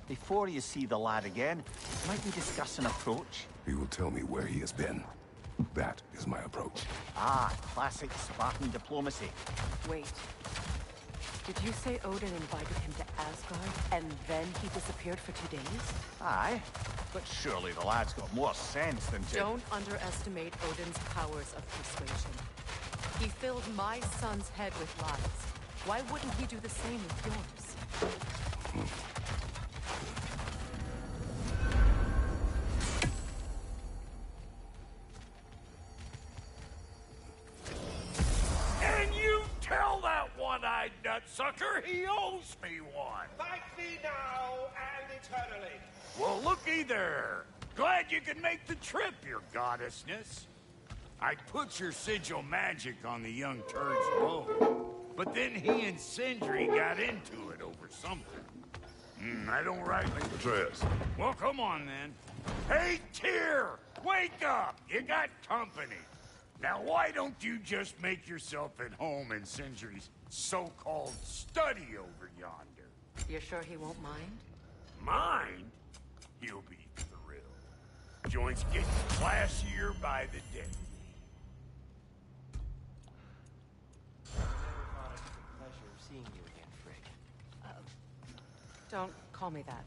Before you see the lad again, might we discuss an approach? He will tell me where he has been. That is my approach. Ah, classic Spartan diplomacy. Wait. Did you say Odin invited him to Asgard, and then he disappeared for 2 days? Aye, but surely the lad's got more sense than to... Don't underestimate Odin's powers of persuasion. He filled my son's head with lies. Why wouldn't he do the same with yours? And you tell that one-eyed nutsucker he owes me one. Fight me now and eternally. Well, looky there. Glad you can make the trip, your goddessness. I put your sigil magic on the young turd's bow, but then he and Sindri got into it over something. I don't rightly... Atreus. Well, come on, then. Hey, Tyr! Wake up! You got company. Now, why don't you just make yourself at home in Sindri's so-called study over yonder? You're sure he won't mind? Mind? He'll be thrilled. Joint's getting classier by the day. Pleasure of seeing you again, Frigg. Don't call me that.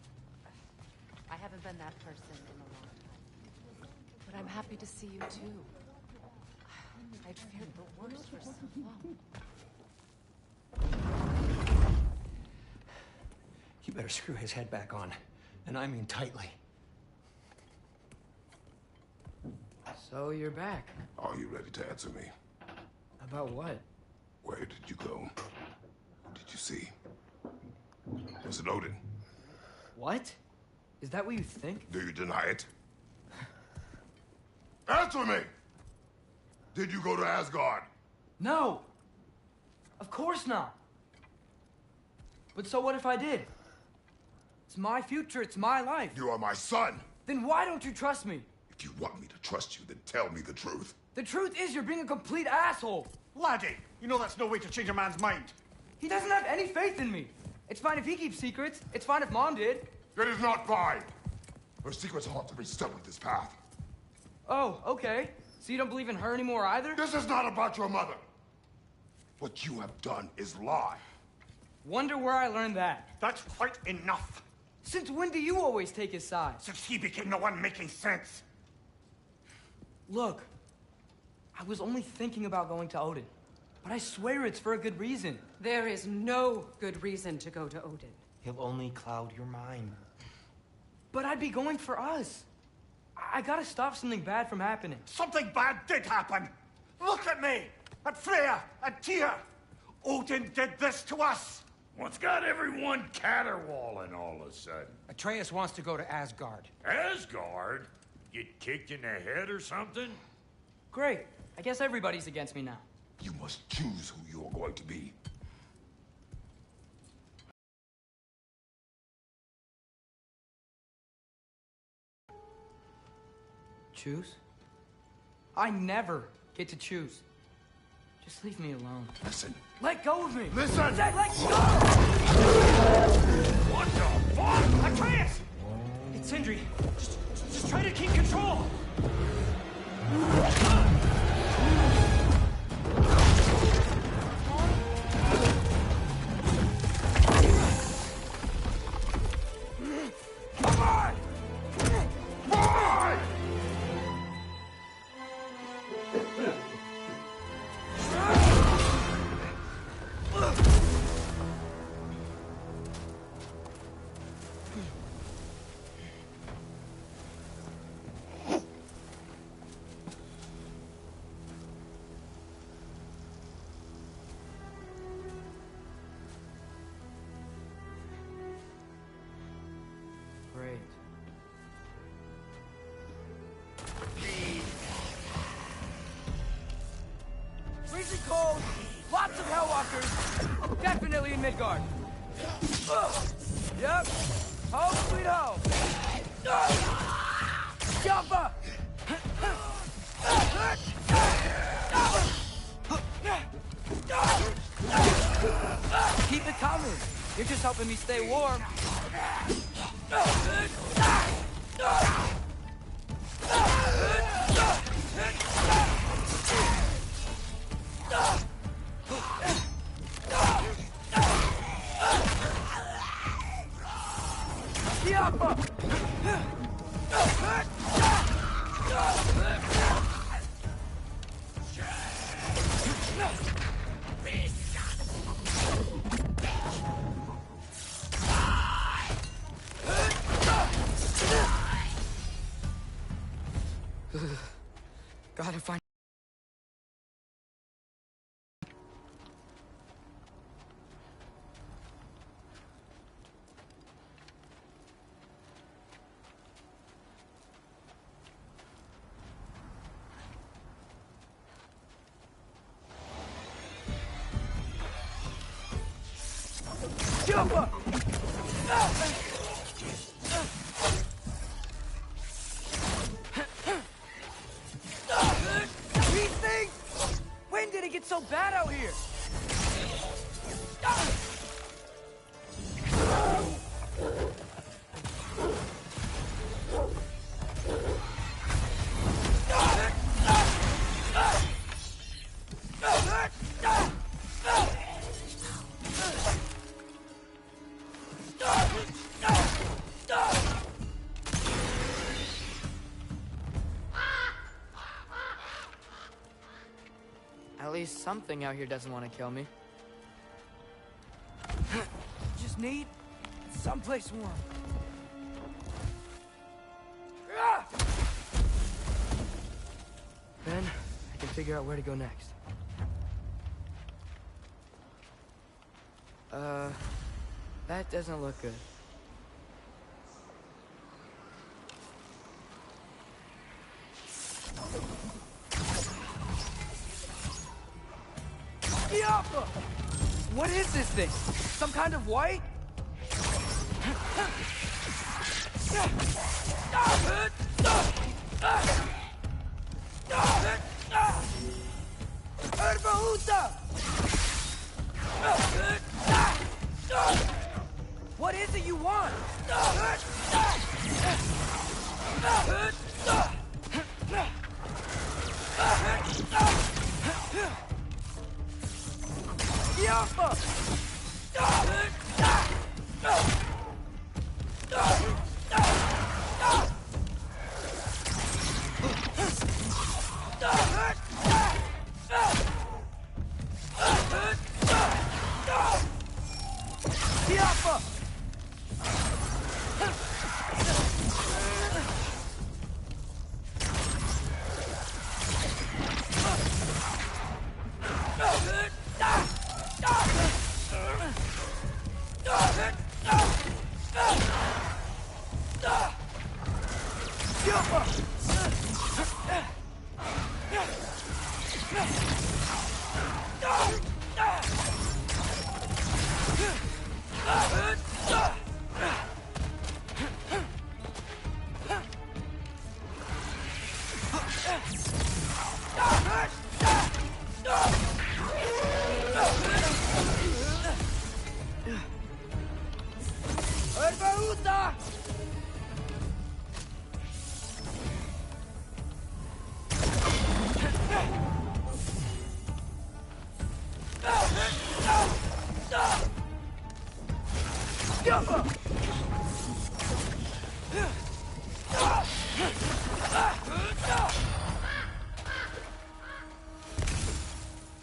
I haven't been that person in a long time. But I'm happy to see you too. I'd feared the worst for so long. You better screw his head back on. And I mean tightly. So you're back. Are you ready to answer me? About what? Where did you go? Who did you see? Was it Odin? What? Is that what you think? Do you deny it? Answer me! Did you go to Asgard? No! Of course not! But so what if I did? It's my future, it's my life. You are my son! Then why don't you trust me? If you want me to trust you, then tell me the truth. The truth is you're being a complete asshole! Laddie, you know that's no way to change a man's mind. He doesn't have any faith in me. It's fine if he keeps secrets. It's fine if Mom did. It is not fine! Her secrets ought to be stuck with this path. Oh, okay. So you don't believe in her anymore either? This is not about your mother. What you have done is lie. Wonder where I learned that. That's quite enough. Since when do you always take his side? Since he became the one making sense. Look, I was only thinking about going to Odin. But I swear it's for a good reason. There is no good reason to go to Odin. He'll only cloud your mind. But I'd be going for us. I gotta stop something bad from happening. Something bad did happen. Look at me, at Freya, at Tyr. Odin did this to us. What's got everyone caterwauling all of a sudden? Atreus wants to go to Asgard. Asgard? Get kicked in the head or something? Great. I guess everybody's against me now. You must choose who you are going to be. Choose? I never get to choose. Just leave me alone. Listen. Let go of me! Listen! Let go! What the fuck? Atreus! It's Sindri. Just try to keep control! Come on! Boy! Great. Freezing cold, lots of Hellwalkers, definitely in Midgard. Yep, home sweet home. Jumper! Keep it coming. You're just helping me stay warm. Gotta find. These things! When did it get so bad out here? At least something out here doesn't want to kill me. Just need someplace warm. Then I can figure out where to go next. That doesn't look good. What is this thing? Some kind of white? What is it you want?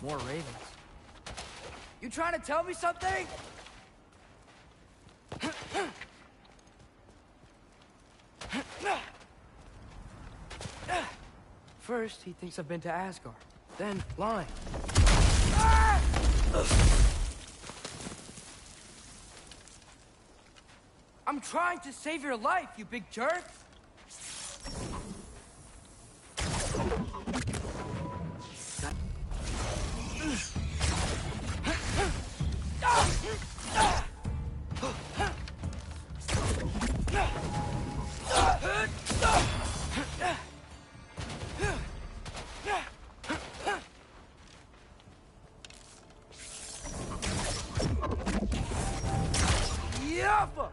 More ravens. You trying to tell me something? First, he thinks I've been to Asgard. Then, lying. I'm trying to save your life, you big jerk! Yaffa!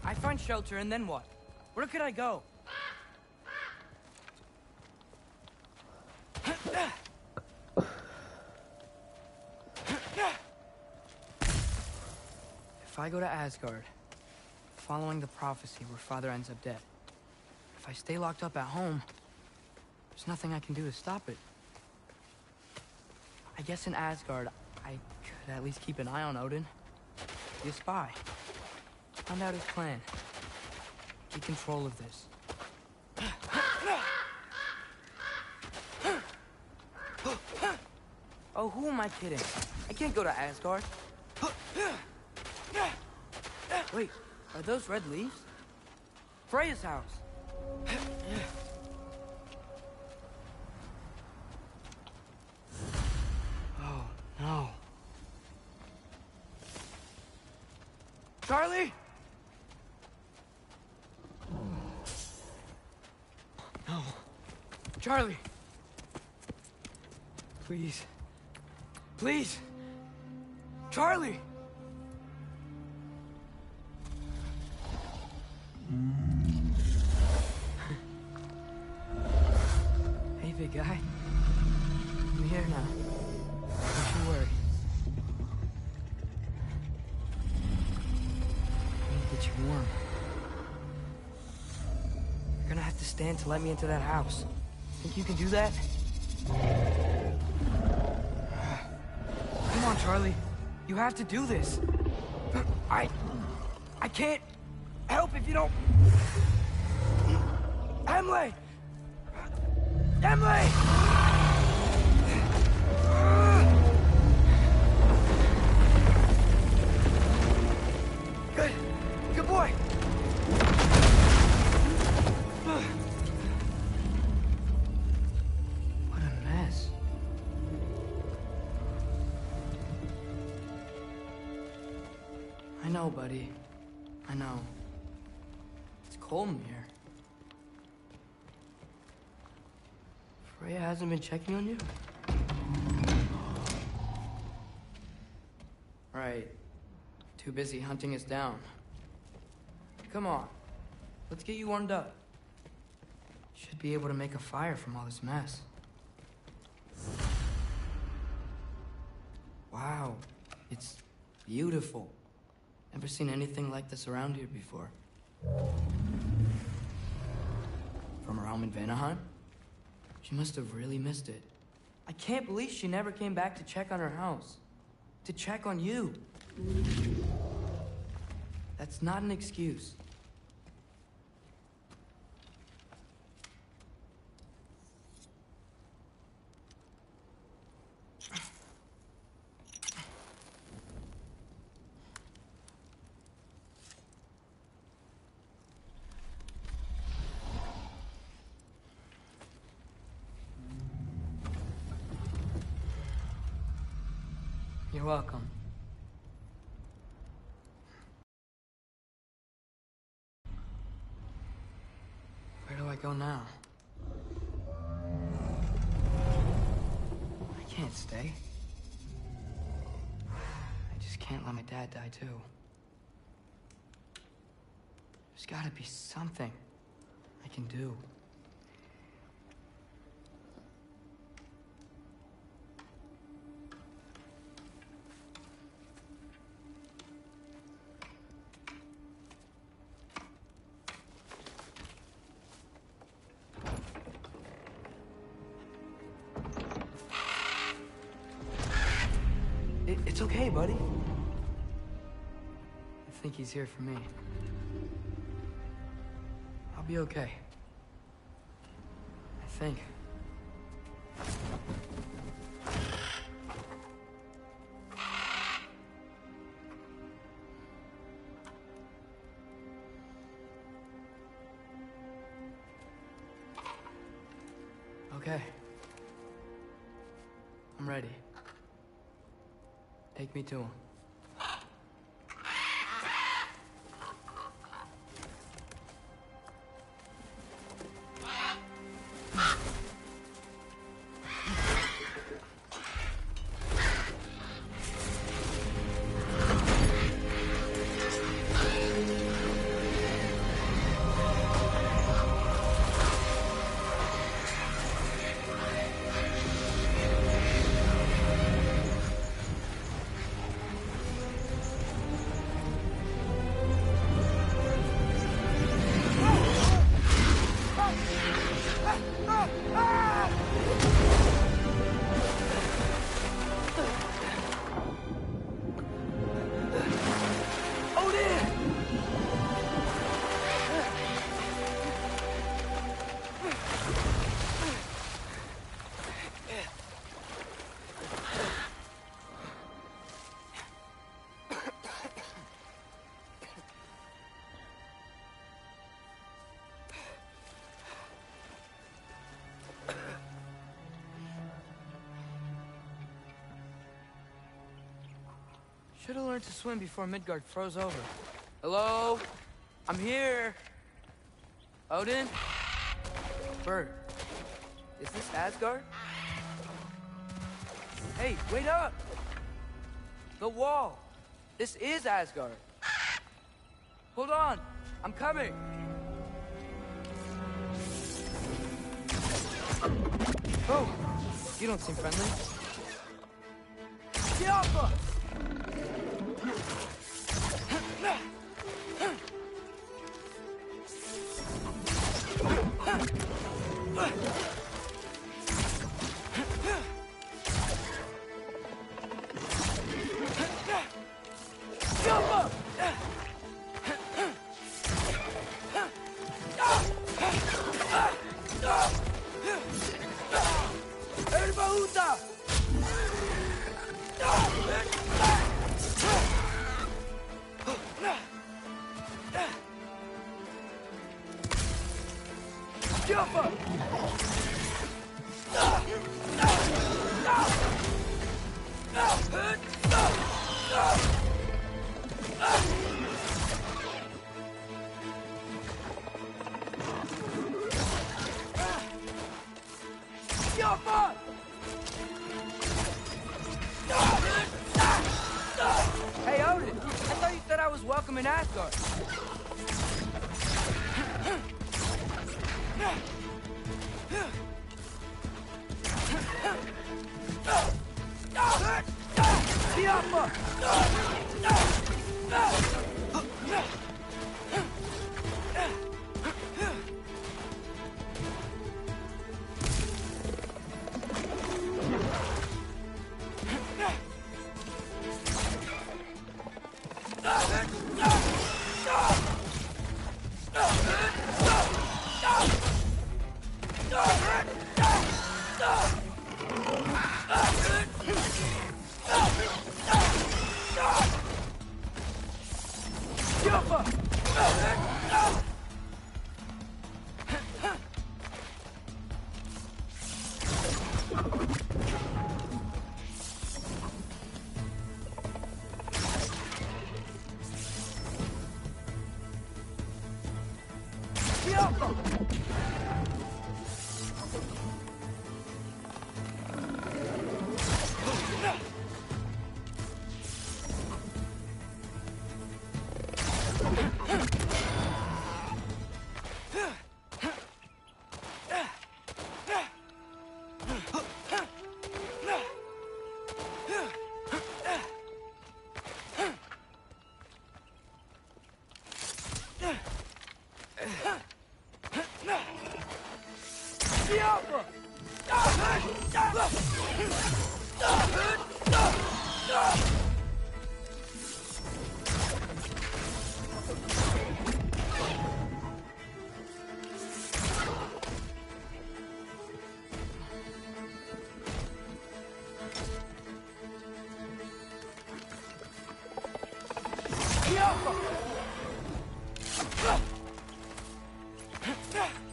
I find shelter, and then what? Where could I go? If I go to Asgard, following the prophecy where Father ends up dead, if I stay locked up at home, there's nothing I can do to stop it. I guess in Asgard, I could at least keep an eye on Odin. Be a spy. Find out his plan. Get control of this. Oh, who am I kidding? I can't go to Asgard. Wait, are those red leaves? Freya's house. Oh, no. Charlie? No. Charlie. Please. Please. Charlie. Hey, big guy. I'm here now. Don't you worry. I need to get you warm. You're gonna have to stand to let me into that house. Think you can do that? Come on, Charlie. You have to do this. I can't help if you don't... Emily! Emily! Good. Good boy. What a mess. I know, buddy. I know. It's cold in here. Freya hasn't been checking on you? Right. Too busy hunting us down. Come on. Let's get you warmed up. Should be able to make a fire from all this mess. Wow. It's beautiful. Never seen anything like this around here before. From her home in Vanaheim? She must have really missed it. I can't believe she never came back to check on her house. To check on you. That's not an excuse. You're welcome. Where do I go now? I can't stay. I just can't let my dad die too. There's gotta be something I can do. It's okay, buddy. I think he's here for me. I'll be okay. I think. Okay. I'm ready. Take me to him. Should have learned to swim before Midgard froze over. Hello? I'm here. Odin? Bird. Is this Asgard? Hey, wait up! The wall! This is Asgard. Hold on! I'm coming! Oh! You don't seem friendly. Get off us! Hey, Odin! I thought you said I was welcome in Asgard.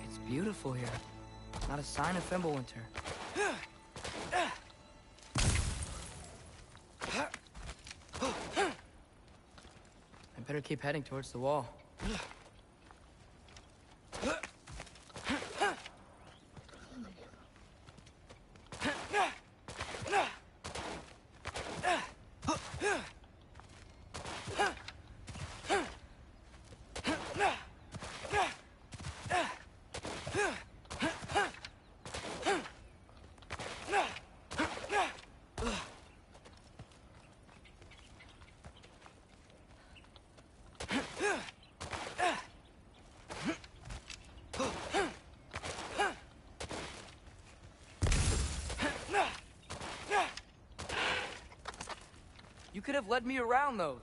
It's beautiful here. Not a sign of Fimbulwinter. I better keep heading towards the wall. You could have led me around those.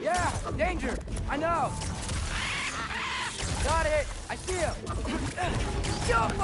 Yeah, danger! I know! Got it! I see him! Jump!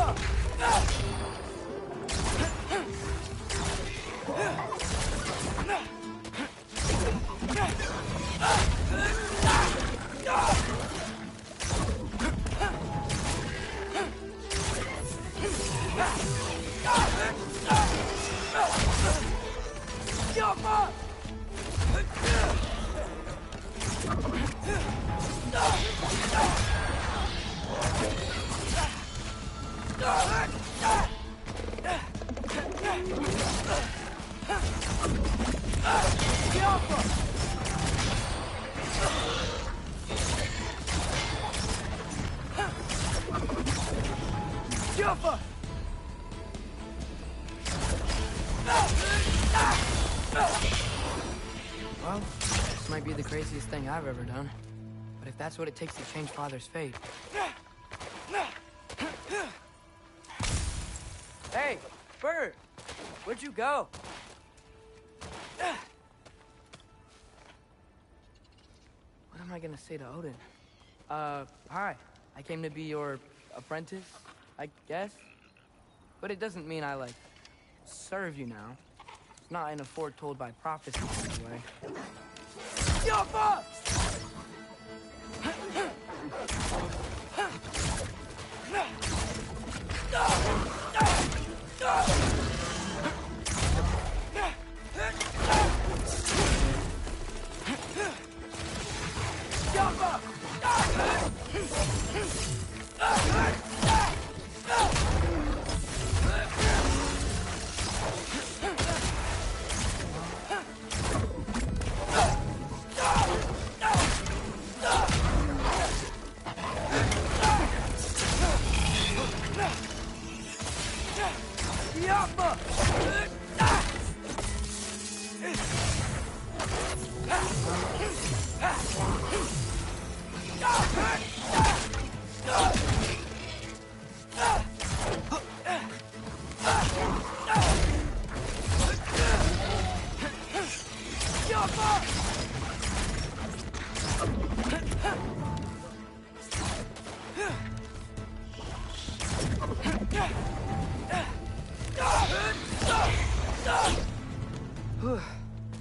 Well, this might be the craziest thing I've ever done. But if that's what it takes to change Father's fate... Hey, Bert! Where'd you go? What am I gonna say to Odin? Hi. I came to be your apprentice, I guess? But it doesn't mean I, like, serve you now. Not in a foretold by prophecy kind of way. Yoppa!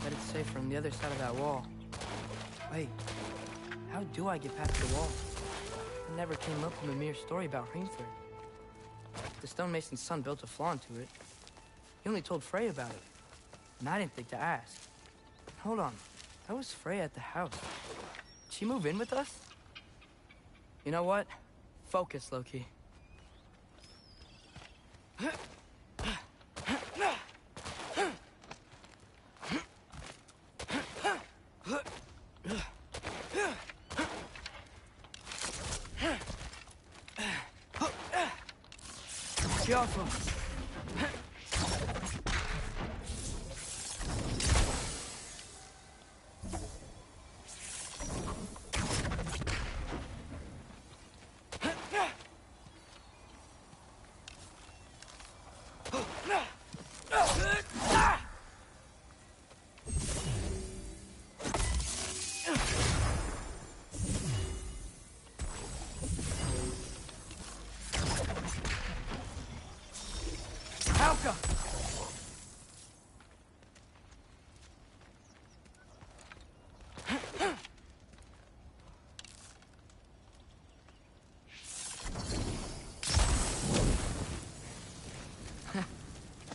Bet it's safe from the other side of that wall. Wait, how do I get past the wall? It never came up in the mere story about Hrimthur. The stonemason's son built a flaw into it. He only told Frey about it, and I didn't think to ask. Hold on, how was Frey at the house? Did she move in with us? You know what? Focus, Loki. Careful.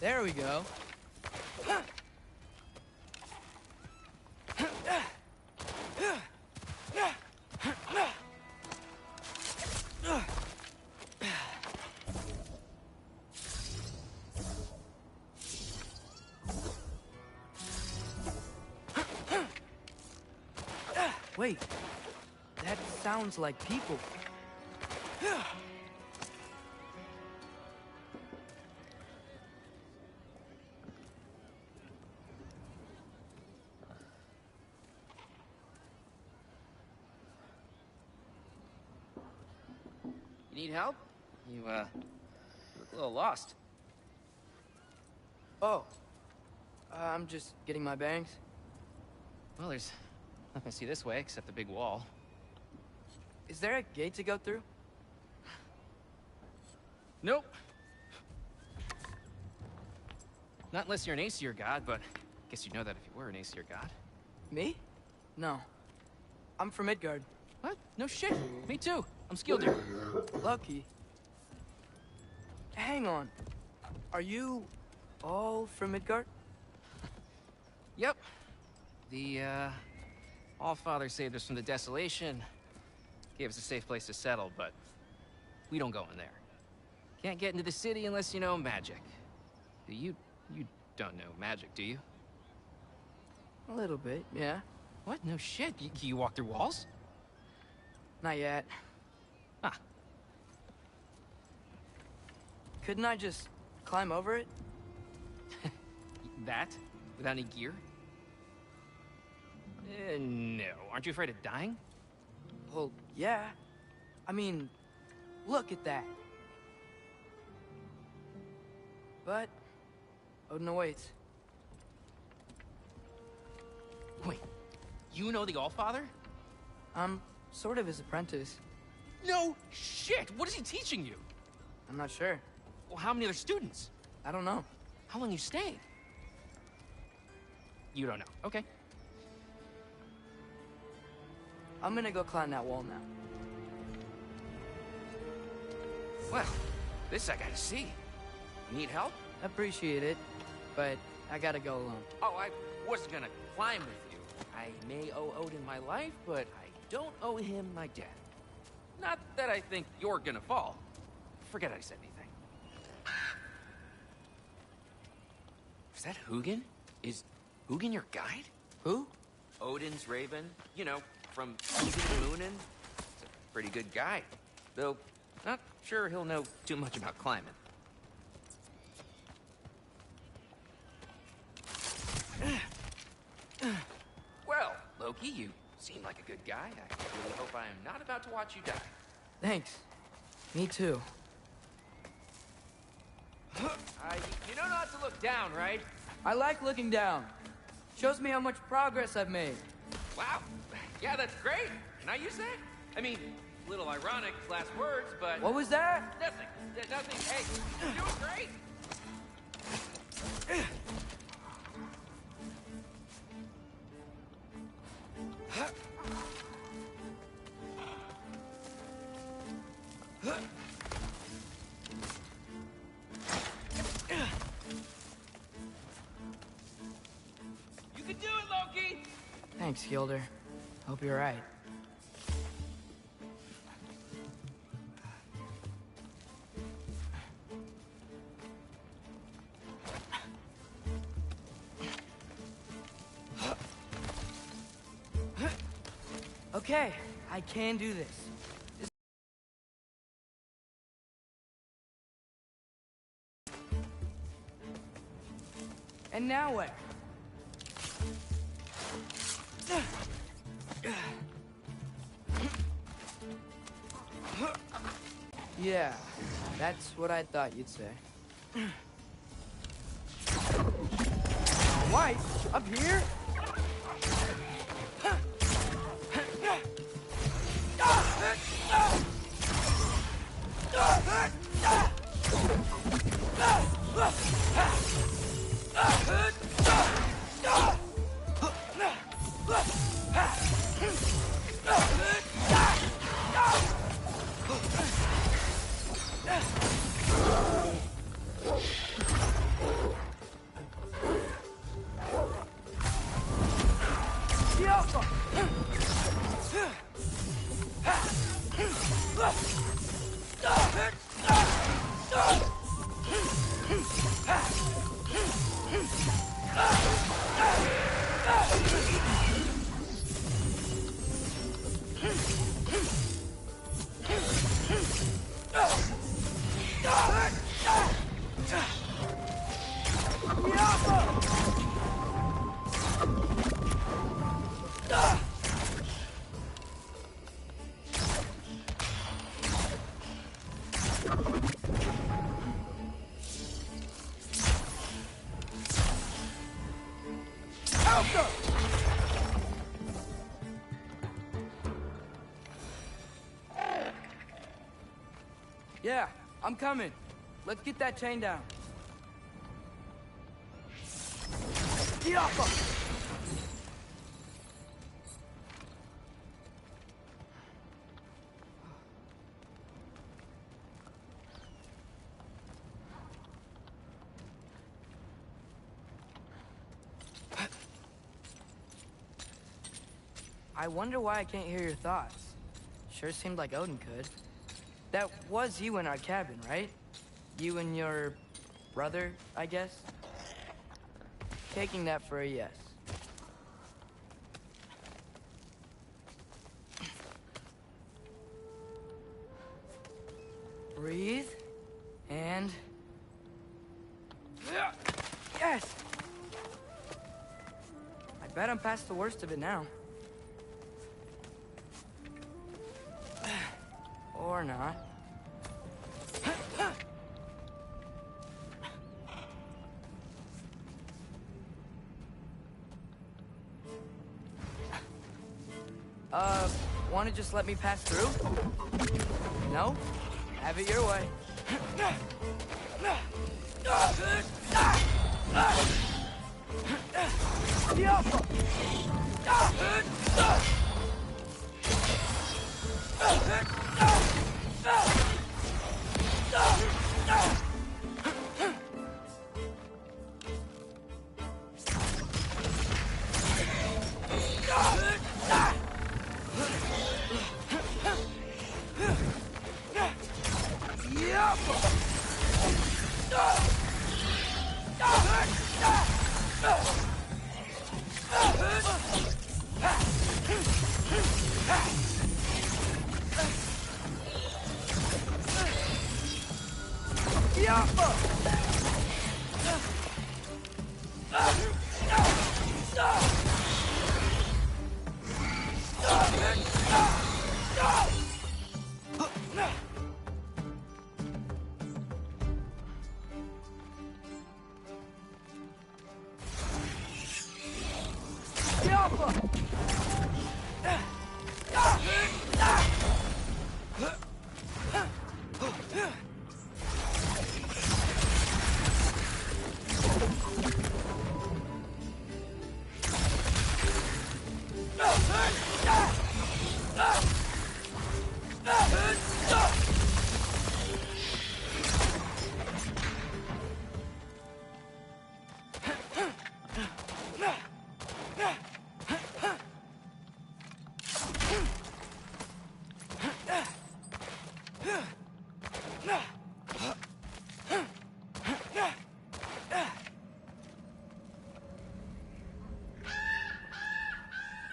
There we go. Wait, that sounds like people. You need help? You look a little lost. Oh, I'm just getting my bearings. Well, there's nothing to see this way except the big wall. Is there a gate to go through? Nope. Not unless you're an Aesir god, but I guess you'd know that if you were an Aesir god. Me? No. I'm from Midgard. What? No shit. Me too. I'm Skildir. Lucky. Hang on. Are you all from Midgard? Yep. The, All-Father saved us from the desolation. Gave us a safe place to settle, but we don't go in there. Can't get into the city unless you know magic. You don't know magic, do you? A little bit, yeah. What? No shit. You walk through walls? Not yet. Huh. Couldn't I just climb over it? That? Without any gear? No. Aren't you afraid of dying? Well, yeah. I mean, look at that. But Odin awaits. Wait, you know the All-Father? I'm sort of his apprentice. No shit! What is he teaching you? I'm not sure. Well, how many other students? I don't know. How long you stayed? You don't know. Okay. I'm gonna go climb that wall now. Well, this I gotta see. Need help? Appreciate it, but I gotta go alone. Oh, I wasn't gonna climb with you. I may owe Odin my life, but I don't owe him my death. Not that I think you're gonna fall. Forget I said anything. Is that Hugin? Is Hugin your guide? Who? Odin's raven. You know, from Hugin Moonin. He's a pretty good guy. Though, not sure he'll know too much about climbing. Well, Loki, you seem like a good guy. I really hope I am not about to watch you die. Thanks. Me too. You know not to look down, right? I like looking down. Shows me how much progress I've made. Wow. Yeah, that's great. Can I use that? I mean, a little ironic last words, but... What was that? Nothing. Nothing. Hey, you're doing great. You can do it, Loki! Thanks, Gilder. Hope you're right. Okay, I can do this. And now where? Yeah, that's what I thought you'd say. White? Up here? Yeah, I'm coming. Let's get that chain down. Yappa! I wonder why I can't hear your thoughts. Sure seemed like Odin could. That was you in our cabin, right? You and your brother, I guess? Taking that for a yes. Breathe. And... Yes! I bet I'm past the worst of it now. Or not. Wanna just let me pass through? No? Have it your way.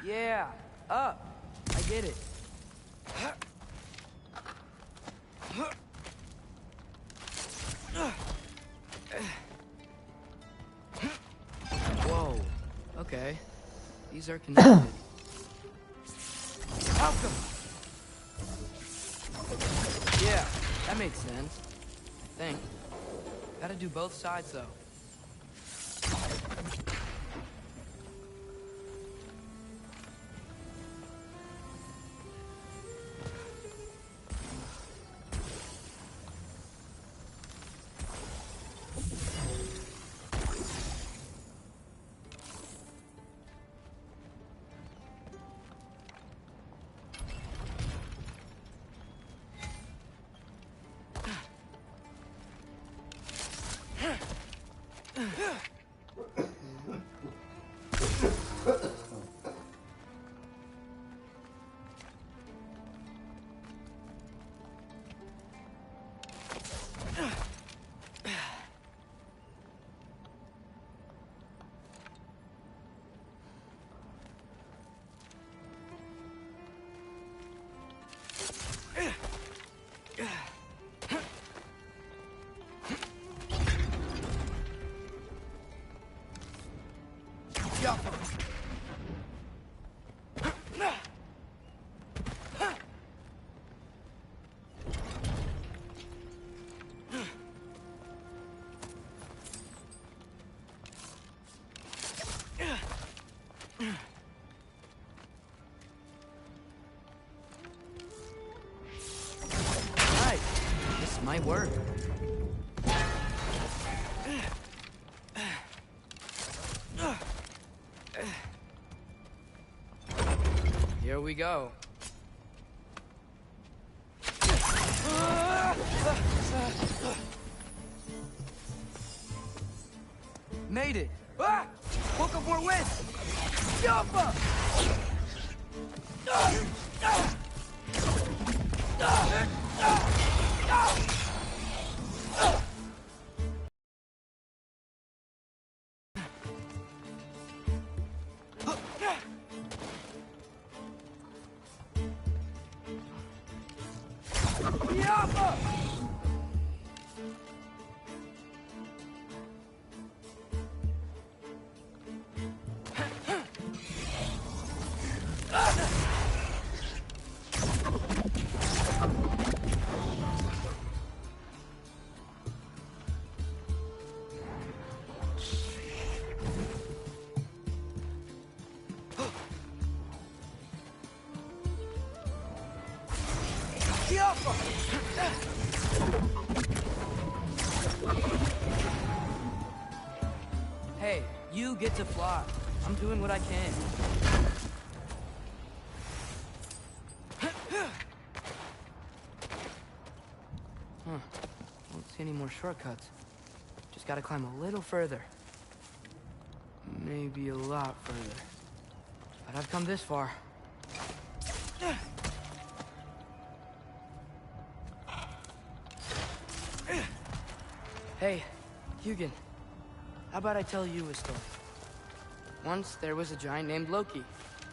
Yeah, up. I get it. Whoa. Okay. These are connected. Welcome. Yeah, that makes sense. I think. Gotta do both sides, though. might work. Here we go. Made it! Ah! Woke up more wind! Jump up! Hey, you get to fly. I'm doing what I can. Don't see any more shortcuts. Just gotta climb a little further. Maybe a lot further. But I've come this far. Hey, Hugin. How about I tell you a story? Once there was a giant named Loki,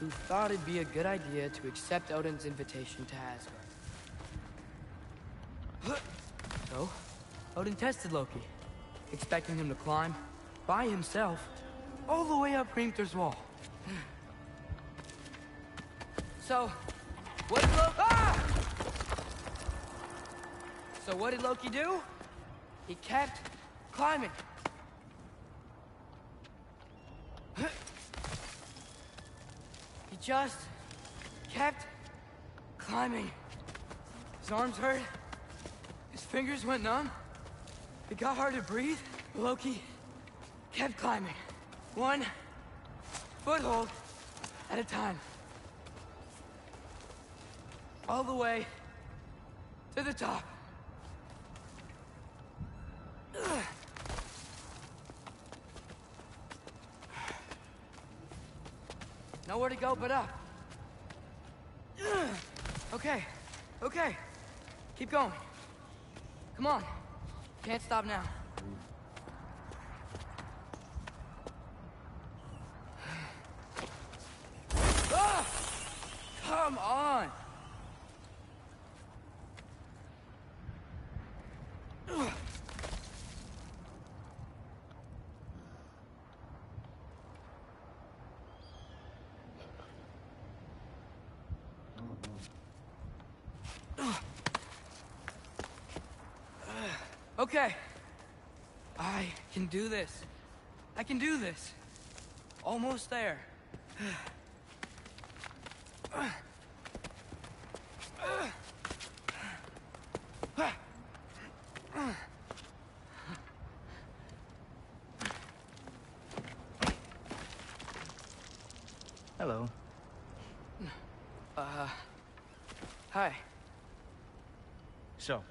who thought it'd be a good idea to accept Odin's invitation to Asgard. So, Odin tested Loki, expecting him to climb, by himself, all the way up Hrimthur's wall. So, what did Loki... Ah! So what did Loki do? He kept climbing. He just kept climbing. His arms hurt. His fingers went numb. It got hard to breathe. Loki kept climbing. One foothold at a time. All the way to the top. Nowhere to go but up. Okay, okay. Keep going. Come on. Can't stop now. Ah! Come on! Okay. I can do this. I can do this. Almost there. Hello. Hi. So,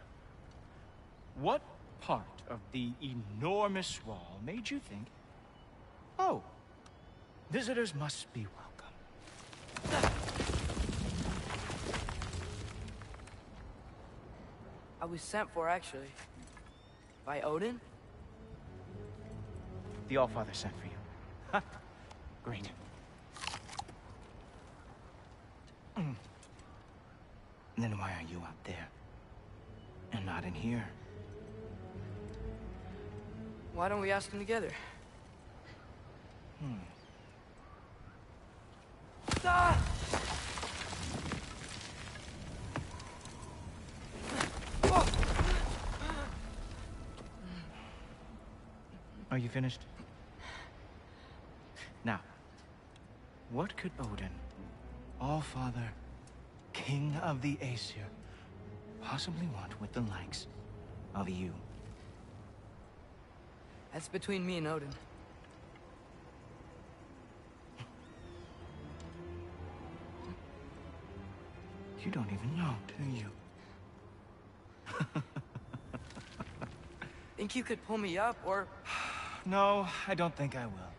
what part of the enormous wall made you think, oh, visitors must be welcome? I was sent for, actually. By Odin? The Allfather sent for you. Ha! Great. Then why are you out there? And not in here? Why don't we ask them together? Ah! Oh! Are you finished? Now, what could Odin, Allfather, King of the Aesir, possibly want with the likes of you. That's between me and Odin. You don't even know, do you? Think you could pull me up, or... No, I don't think I will.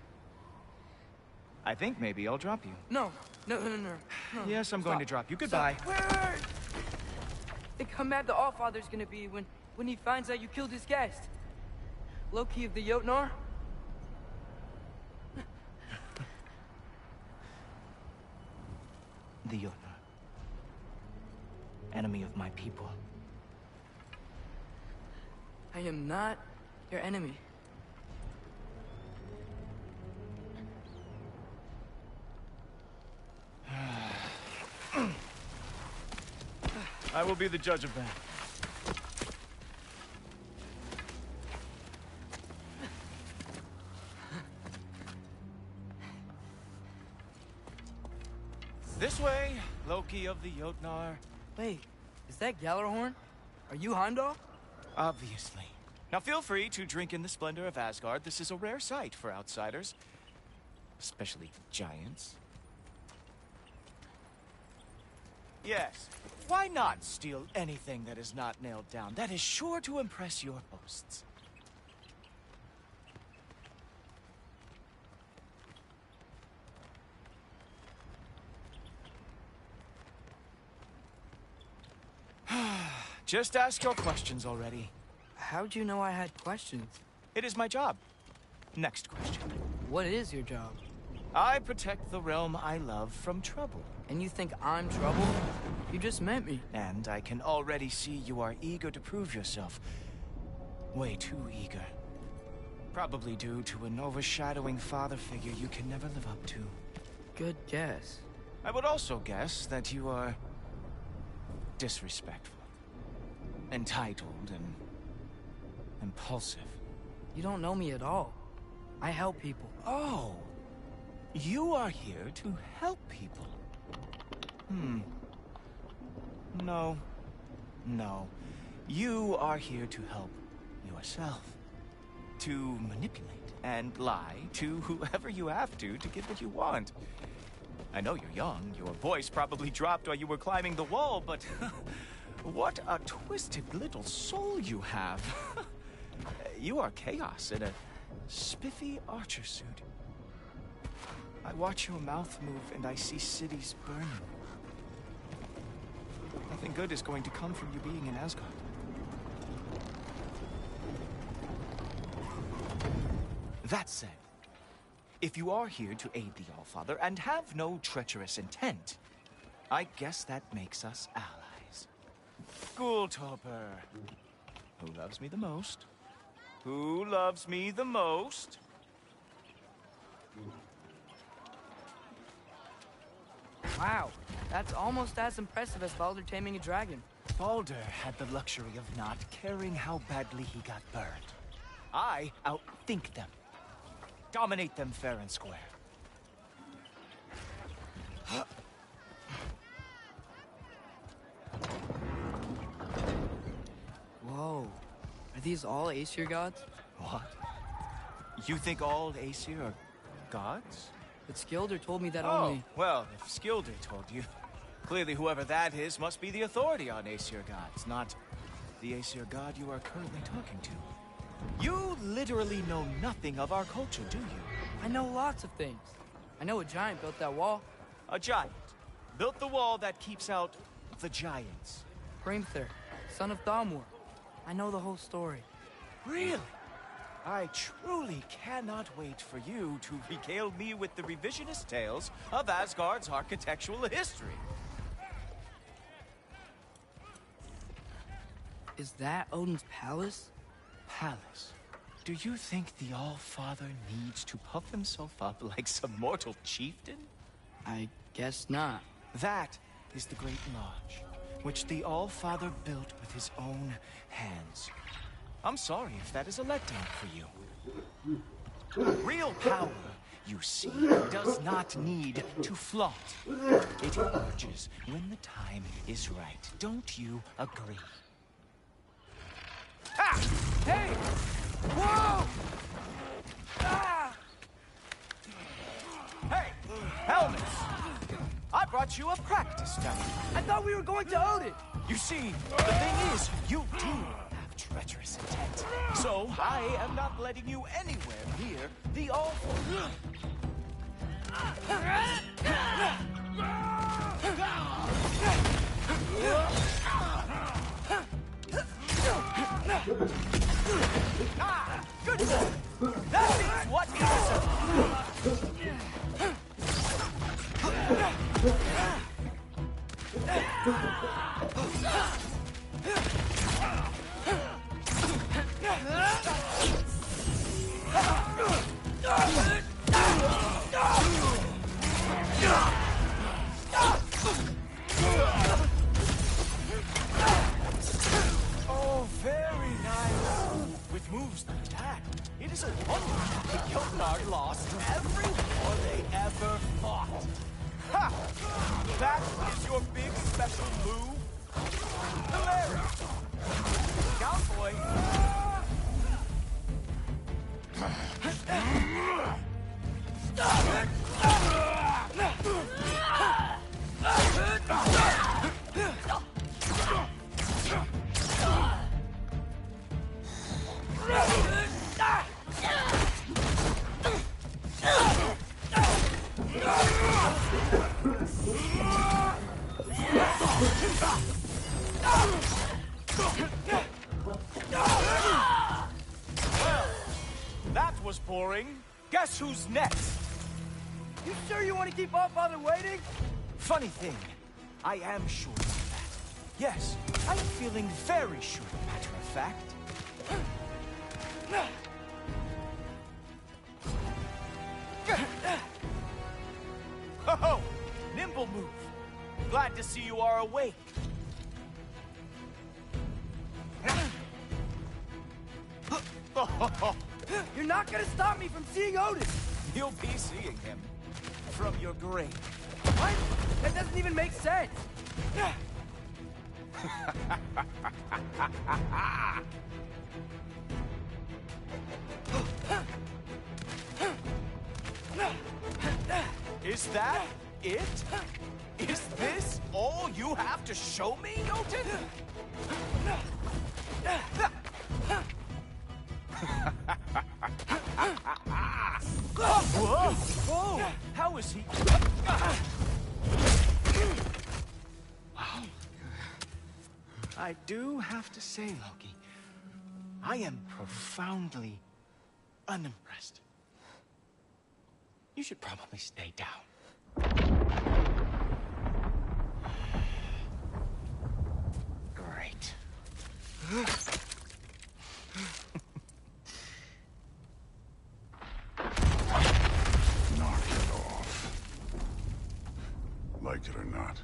I think maybe I'll drop you. No. No. Yes, I'm going to drop you. Goodbye. Stop. Wait. Think how mad the Allfather's gonna be when he finds out you killed his guest. Loki of the Jotnar? The Jotnar. Enemy of my people. I am not your enemy. I will be the judge of that. This way, Loki of the Jotnar. Wait, is that Gjallarhorn? Are you Heimdall? Obviously. Now feel free to drink in the splendor of Asgard. This is a rare sight for outsiders. Especially giants. Yes. Why not steal anything that is not nailed down? That is sure to impress your hosts. Just ask your questions already. How'd you know I had questions? It is my job. Next question. What is your job? I protect the realm I love from trouble. And you think I'm trouble? You just met me. And I can already see you are eager to prove yourself. Way too eager. Probably due to an overshadowing father figure you can never live up to. Good guess. I would also guess that you are disrespectful, entitled, and impulsive. You don't know me at all. I help people. Oh, you are here to help people. No. You are here to help yourself. To manipulate and lie to whoever you have to get what you want. I know you're young. Your voice probably dropped while you were climbing the wall, but what a twisted little soul you have. You are chaos in a spiffy archer suit. I watch your mouth move and I see cities burning. Nothing good is going to come from you being in Asgard. That said, if you are here to aid the Allfather and have no treacherous intent, I guess that makes us allies. Gulltoper. Who loves me the most? Who loves me the most? Wow, that's almost as impressive as Baldur taming a dragon. Baldur had the luxury of not caring how badly he got burned. I outthink them. Dominate them fair and square. Whoa. Are these all Aesir gods? What? You think all Aesir are gods? But Skilder told me that Oh, only... well, if Skilder told you, clearly whoever that is must be the authority on Aesir gods, not the Aesir god you are currently talking to. You literally know nothing of our culture, do you? I know lots of things. I know a giant built that wall. A giant built the wall that keeps out the giants. Hrimthur, son of Thamur. I know the whole story. Really? I truly cannot wait for you to regale me with the revisionist tales of Asgard's architectural history. Is that Odin's palace? Palace? Do you think the All-Father needs to puff himself up like some mortal chieftain? I guess not. That is the Great Lodge, which the All-Father built with his own hands. I'm sorry if that is a letdown for you. Real power, you see, does not need to flaunt. It emerges when the time is right. Don't you agree? Ha! brought you a practice dummy. I thought we were going to Odin! You see, the thing is, you do have treacherous intent. So, I am not letting you anywhere near the awful. Ah, good boy. That is what is. Oh, very nice. With moves like that, it is a wonder that Jotnar lost every war they ever fought. Ha! That is your big special move? Hilarious! Cowboy! Well, that was boring. Guess who's next? You sure you want to keep all father waiting? Funny thing, I am sure of that. Yes, I'm feeling very sure, matter of fact. Oh, nimble move. Glad to see you are awake. You're not gonna stop me from seeing Odin! You'll be seeing him from your grave. What? That doesn't even make sense! Is that it? Is this all you have to show me, Jotun? Whoa! Whoa! How is he? Wow. I do have to say, Loki, I am profoundly unimpressed. You should probably stay down. Great. Knock it off. Like it or not,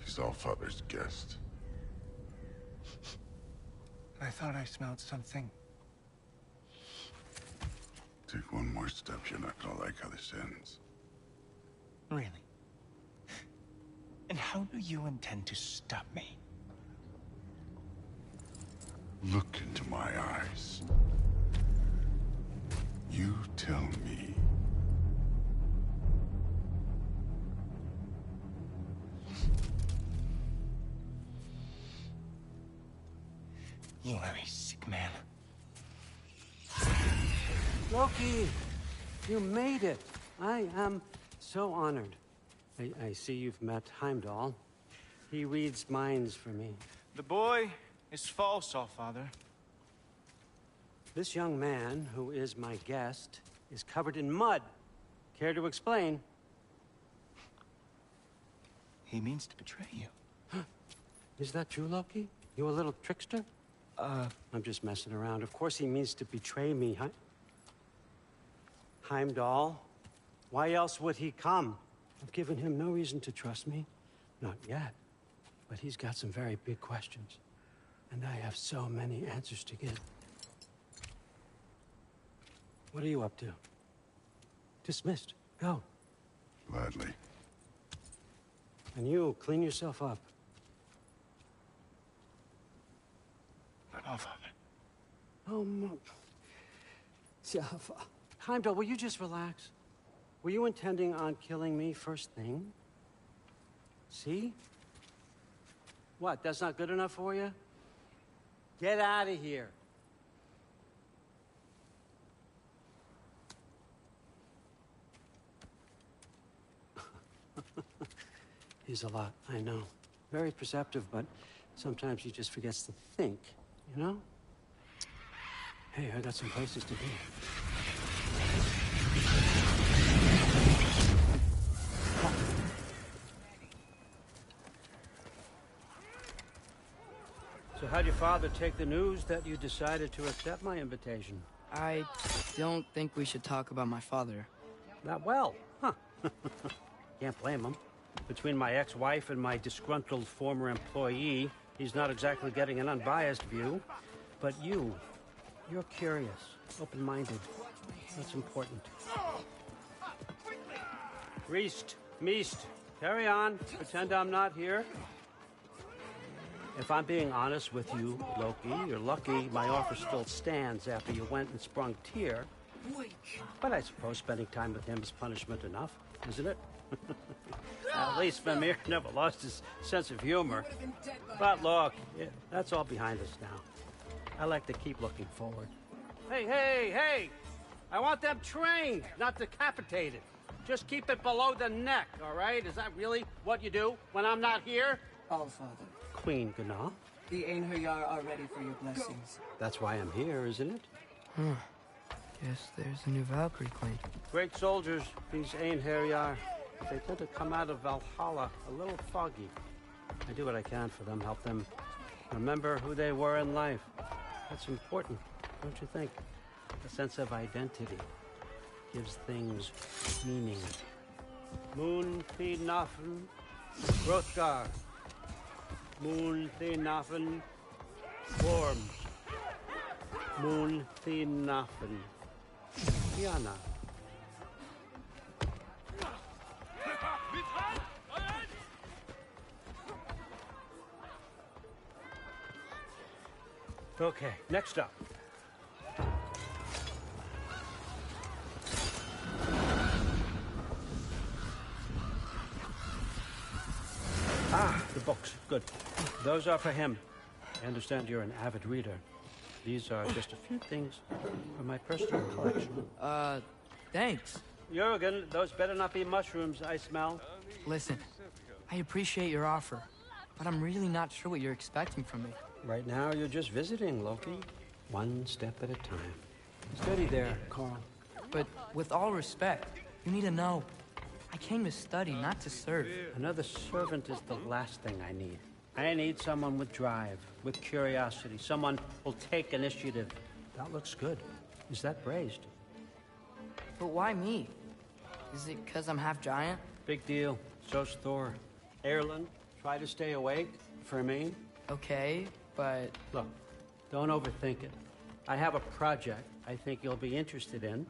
he's Allfather's guest. I thought I smelled something. Take one more step, you're not gonna like how this ends. Really? And how do you intend to stop me? Look into my eyes. You tell me. You are a sick man. Loki, you made it. I am so honored. I see you've met Heimdall. He reads minds for me. The boy is false, Allfather. This young man, who is my guest, is covered in mud. Care to explain? He means to betray you. Is that true, Loki? You a little trickster? I'm just messing around. Of course he means to betray me, Heimdall? Why else would he come? I've given him no reason to trust me. Not yet. But he's got some very big questions. And I have so many answers to give. What are you up to? Dismissed. Go. Gladly. And you, clean yourself up. But Allfather. Oh, Heimdall, will you just relax? Were you intending on killing me first thing? See? What, that's not good enough for you? Get out of here. He's a lot, I know. Very perceptive, but sometimes he just forgets to think, you know? Hey, I got some places to be. So how'd your father take the news that you decided to accept my invitation? I don't think we should talk about my father. Not well, huh? Can't blame him. Between my ex-wife and my disgruntled former employee, he's not exactly getting an unbiased view. But you're curious, open-minded. That's important. Priest, Meest, carry on. Pretend I'm not here. If I'm being honest with you, Loki, you're lucky my offer still stands after you went and sprung Tyr. But I suppose spending time with him is punishment enough, isn't it? At least Mimir never lost his sense of humor. But look, that's all behind us now. I like to keep looking forward. Hey! I want them trained, not decapitated. Just keep it below the neck, all right? Is that really what you do when I'm not here? Allfather, Queen Gná. the Einherjar are ready for your blessings. That's why I'm here, isn't it? Guess there's a new Valkyrie claim. Great soldiers, these Einherjar. They tend to come out of Valhalla a little foggy. I do what I can for them, help them remember who they were in life. That's important, don't you think? A sense of identity gives things meaning. Moon Thinafen, Hrothgar. Moon Thinafen, Worms. Moon Thinafen, Diana. Okay, next up. The books. Good. Those are for him. I understand you're an avid reader. These are just a few things from my personal collection. Thanks. Jurgen, those better not be mushrooms I smell. Listen, I appreciate your offer, but I'm really not sure what you're expecting from me. Right now, you're just visiting, Loki. One step at a time. Steady there, Carl. But with all respect, you need to know, I came to study, not to serve. Another servant is the last thing I need. I need someone with drive, with curiosity, someone who'll take initiative. That looks good. Is that braised? But why me? Is it because I'm half giant? Big deal. So's Thor. Erlen, try to stay awake for me. Okay, but... Look, don't overthink it. I have a project I think you'll be interested in.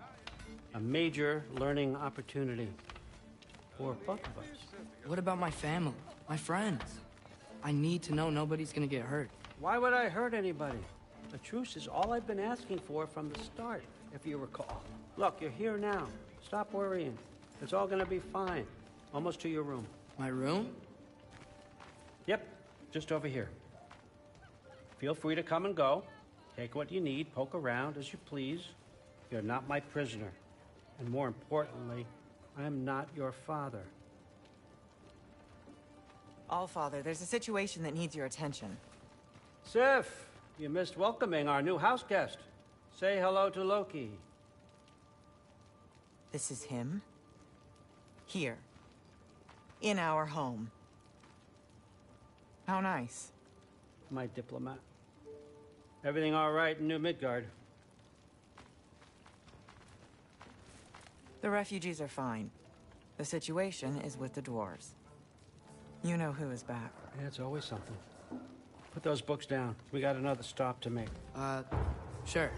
A major learning opportunity. For both of us. What about my family? My friends? I need to know nobody's gonna get hurt. Why would I hurt anybody? A truce is all I've been asking for from the start, if you recall. Look, you're here now. Stop worrying. It's all gonna be fine. Almost to your room. My room? Yep, just over here. Feel free to come and go. Take what you need, poke around as you please. You're not my prisoner. And more importantly, I'm not your father. Allfather, there's a situation that needs your attention. Sif, you missed welcoming our new house guest. Say hello to Loki. This is him? Here. In our home. How nice. My diplomat. Everything all right in New Midgard? The refugees are fine. The situation is with the dwarves. You know who is back. Yeah, it's always something. Put those books down. We got another stop to make. Sure.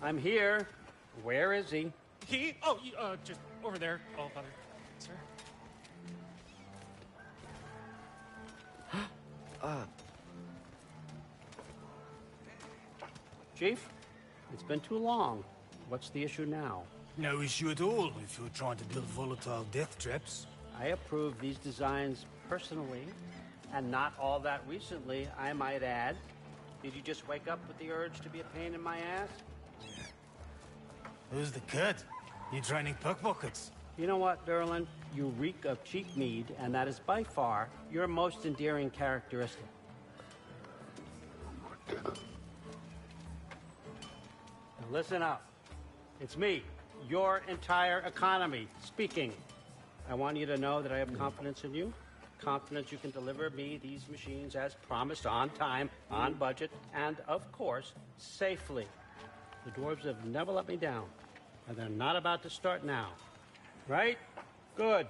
I'm here. Where is he? He? Oh, just over there, All Father. Sir? Chief, it's been too long. What's the issue now? No issue at all if you're trying to build volatile death traps. I approve these designs personally, and not all that recently, I might add. Did you just wake up with the urge to be a pain in my ass? Who's the kid? You training pickpockets? You know what, Derlin? You reek of cheap mead, and that is by far your most endearing characteristic. Now listen up. It's me, your entire economy, speaking. I want you to know that I have confidence in you. Confidence you can deliver me these machines as promised, on time, on budget, and, of course, safely. The dwarves have never let me down, and they're not about to start now. Right? Good.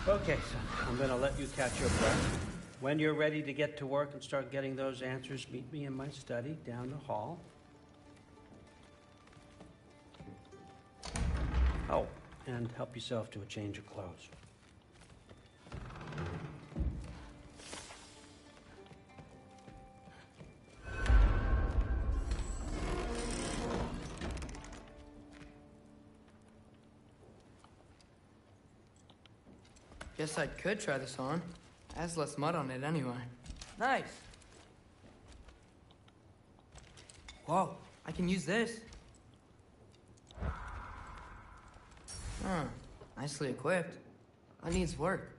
Okay, son, I'm gonna let you catch your breath. When you're ready to get to work and start getting those answers, meet me in my study down the hall. Oh, and help yourself to a change of clothes. Guess I could try this on. It has less mud on it anyway. Nice. Whoa, I can use this. Huh, nicely equipped. That needs work.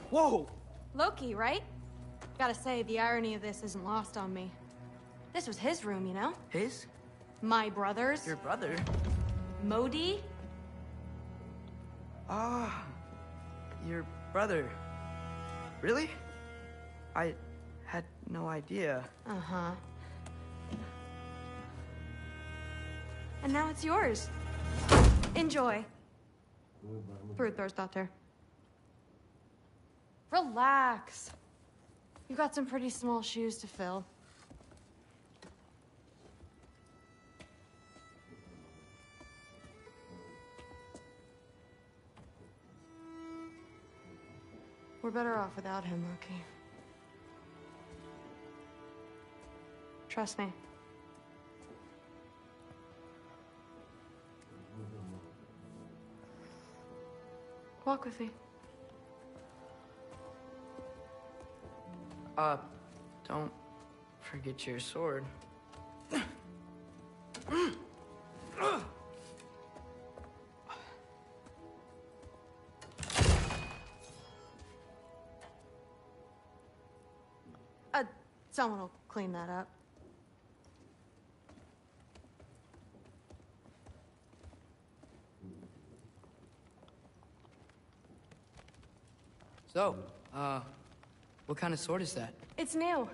Whoa! Loki, right? Gotta say, the irony of this isn't lost on me. This was his room, you know? His? My brother's. Your brother? Modi? Ah, your brother. Really? I had no idea. Uh-huh. And now it's yours. Enjoy. Fruit throws out there. Relax. You've got some pretty small shoes to fill. We're better off without him, Loki. Trust me. Walk with me. Don't forget your sword. Someone will clean that up. So, what kind of sword is that? It's new.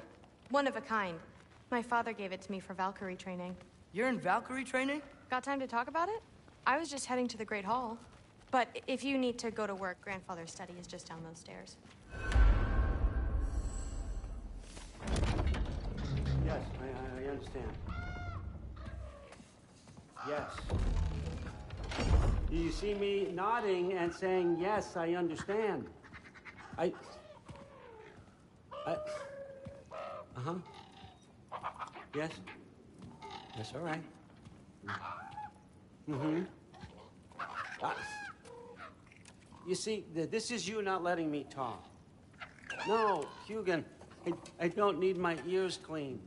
One of a kind. My father gave it to me for Valkyrie training. You're in Valkyrie training? Got time to talk about it? I was just heading to the Great Hall. But if you need to go to work, Grandfather's study is just down those stairs. Yes, I understand. Yes. You see me nodding and saying, yes, I understand. Uh-huh. Yes. Yes, all right. Mm-hmm. You see, this is you not letting me talk. No, Hugan, I don't need my ears cleaned.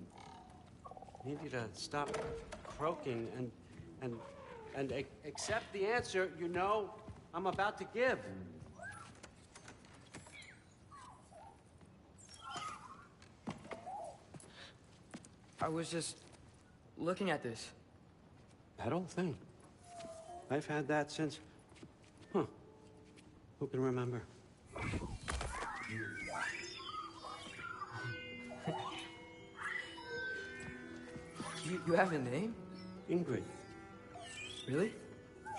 I need you to stop croaking and accept the answer you know I'm about to give. I was just looking at this. That old thing. I've had that since... Huh. Who can remember? You have a name? Ingrid. Really?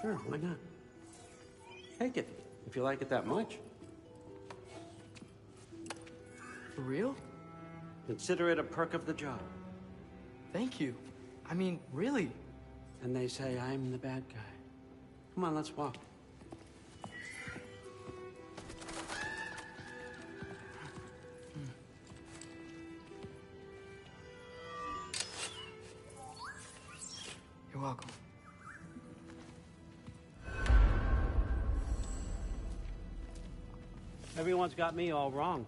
Sure, why not? Take it, if you like it that much. For real? Consider it a perk of the job. Thank you. I mean, really. And they say I'm the bad guy. Come on, let's walk. You're welcome. Everyone's got me all wrong.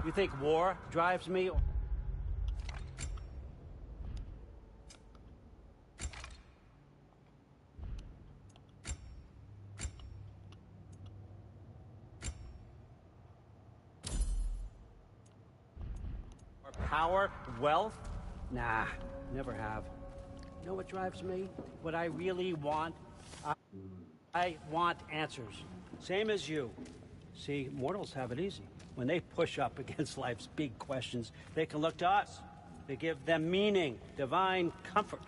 You think war drives me? Or power, wealth? Nah, never have. You know what drives me? What I really want? I want answers. Same as you. See, mortals have it easy. When they push up against life's big questions, they can look to us. They give them meaning, divine comfort.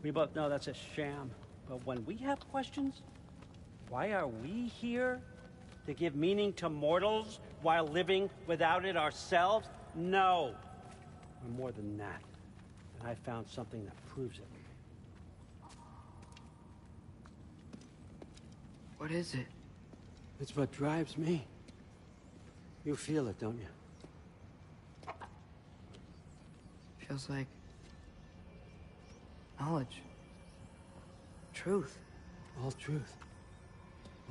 We both know that's a sham. But when we have questions, why are we here? To give meaning to mortals while living without it ourselves? No. We're more than that. And I found something that proves it. What is it? It's what drives me. You feel it, don't you? Feels like knowledge. Truth. All truth.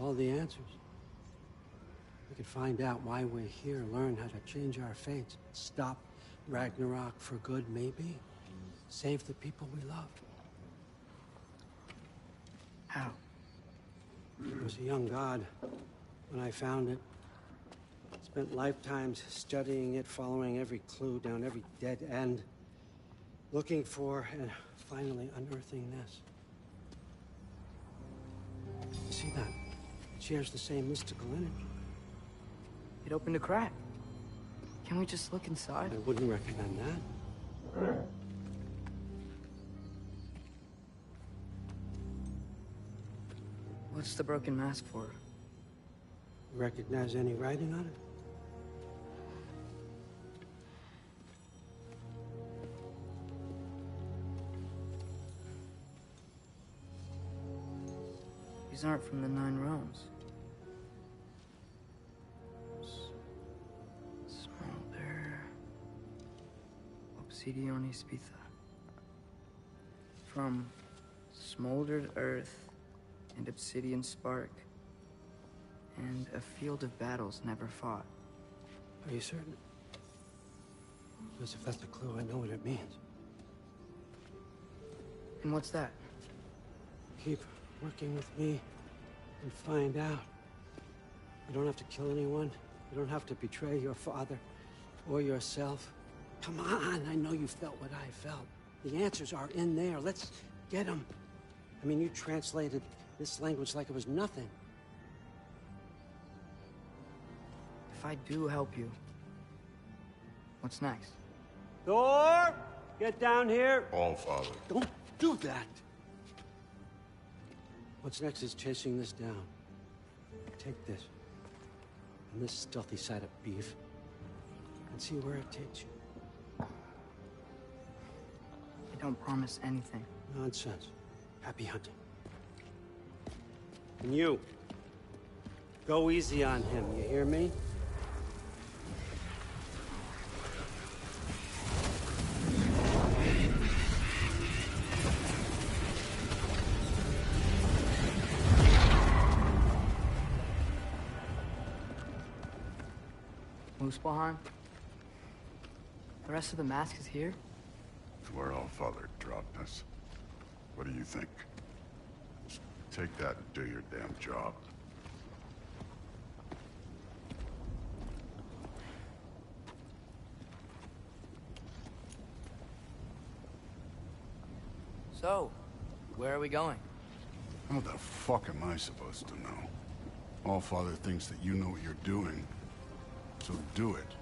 All the answers. We could find out why we're here, learn how to change our fates, stop ragnarok for good, maybe. Save the people we love. How? I was a young god when I found it. Spent lifetimes studying it, following every clue down every dead end, looking for and finally unearthing this. You see that? It shares the same mystical energy. It opened a crack. Can we just look inside? I wouldn't recommend that. What's the broken mask for? Recognize any writing on it? These aren't from the Nine Realms. Smolder. Obsidione Spitha. From smoldered earth and obsidian spark. And a field of battles never fought. Are you certain? Because if that's a clue, I know what it means. And what's that? Keep working with me and find out. You don't have to kill anyone. You don't have to betray your father or yourself. Come on, I know you felt what I felt. The answers are in there. Let's get them. I mean, you translated this language like it was nothing. If I do help you, what's next? Thor! Get down here! All Father. Don't do that! What's next is chasing this down. Take this, and this stealthy side of beef, and see where it takes you. I don't promise anything. Nonsense. Happy hunting. And you, go easy on him, you hear me? Muspelheim? The rest of the mask is here? It's where Allfather dropped us. What do you think? Just take that and do your damn job. So, where are we going? How the fuck am I supposed to know? Allfather thinks that you know what you're doing, so do it.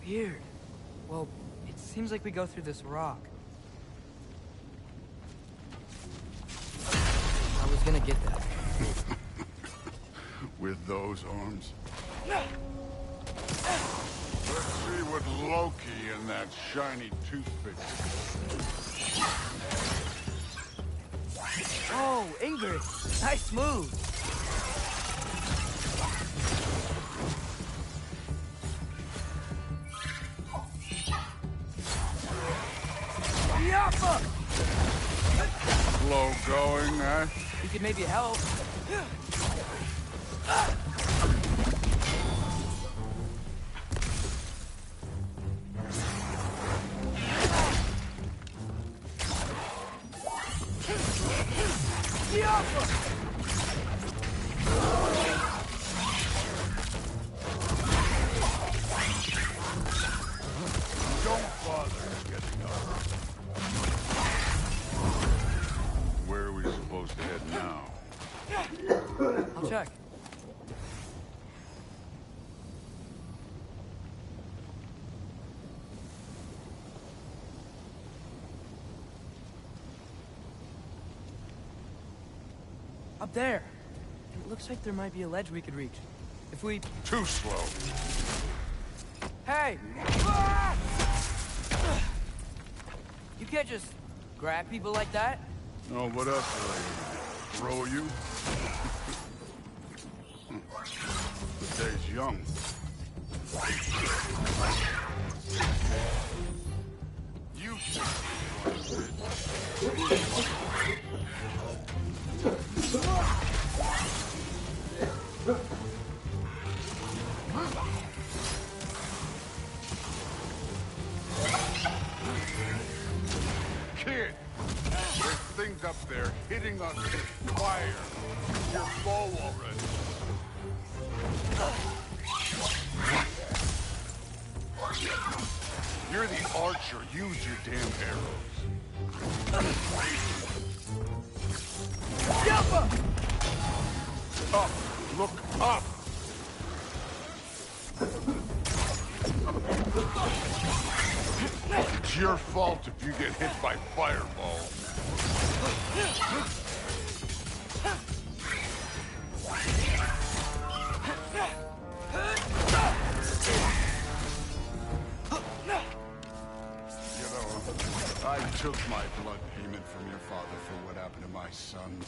Weird. Well, it seems like we go through this rock. I was gonna get that. With those arms? Let's see what Loki and that shiny toothpick. Oh, Ingrid! Nice move! Yappa! Slow going, eh? You could maybe help. Don't bother getting up. Where are we supposed to head now? I'll check. Up there. It looks like there might be a ledge we could reach. If we... Too slow. Hey! You can't just grab people like that. Oh, what else are they gonna do? Throw you? The day's young. You Kid, there's things up there hitting us with fire. Your bow already. You're the archer. Use your damn arrows. Up! Look up! It's your fault if you get hit by fireballs. You know, I took my blood payment from your father for what happened to my sons.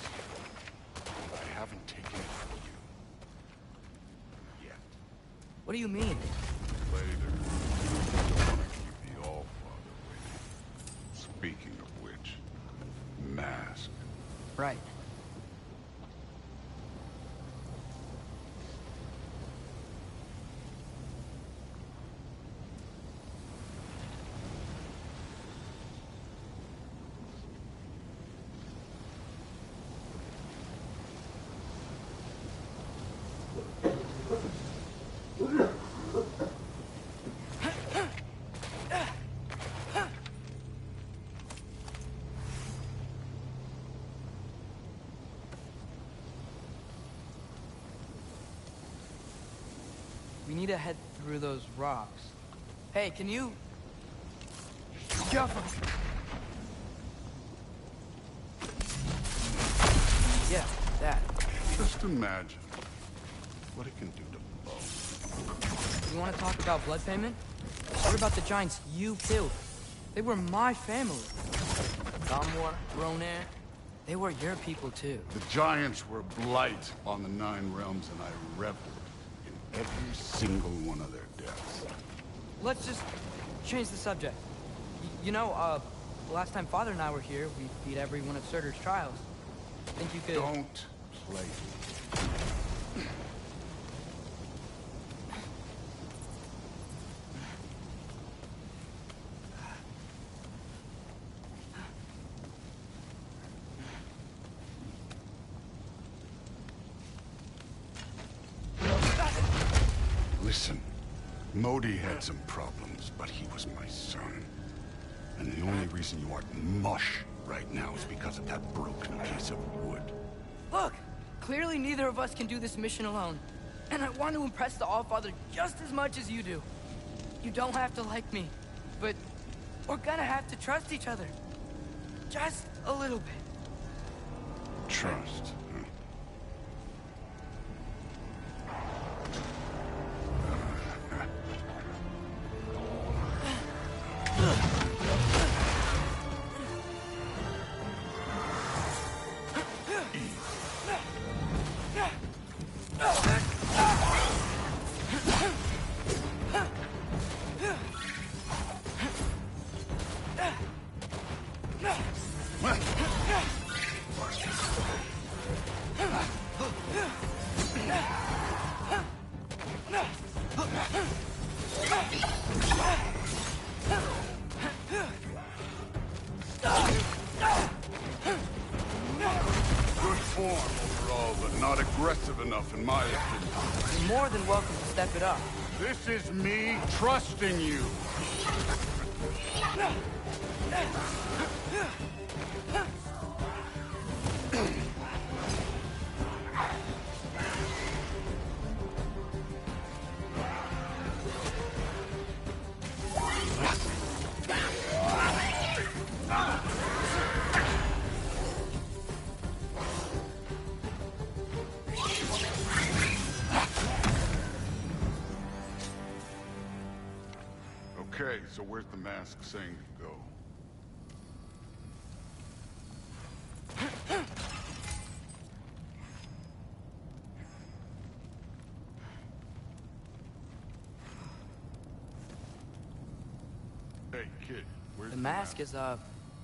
But I haven't taken it from you. Yet. What do you mean? Later. I don't want to keep the Allfather waiting. Speaking of which, mask. Right. We need to head through those rocks. Hey, can you... Jump! Yeah, that. Just imagine what it can do to bone. You want to talk about blood payment? What about the giants you killed? They were my family. Gamor, Ronair, they were your people too. The giants were blight on the 9 realms, and I reveled in every single one of their deaths. Let's just change the subject. You know, the last time Father and I were here, we beat every one of Surtur's trials. Think you could... Don't play. Listen, Modi had some problems, but he was my son. And the only reason you aren't mush right now is because of that broken piece of wood. Look! Clearly neither of us can do this mission alone. And I want to impress the Allfather just as much as you do. You don't have to like me, but we're gonna have to trust each other. Just a little bit. Trust, huh? Good form overall, but not aggressive enough in my opinion. You're more than welcome to step it up. This is me trusting you. Okay, so where's the mask saying to go? Hey, kid, where's The mask is,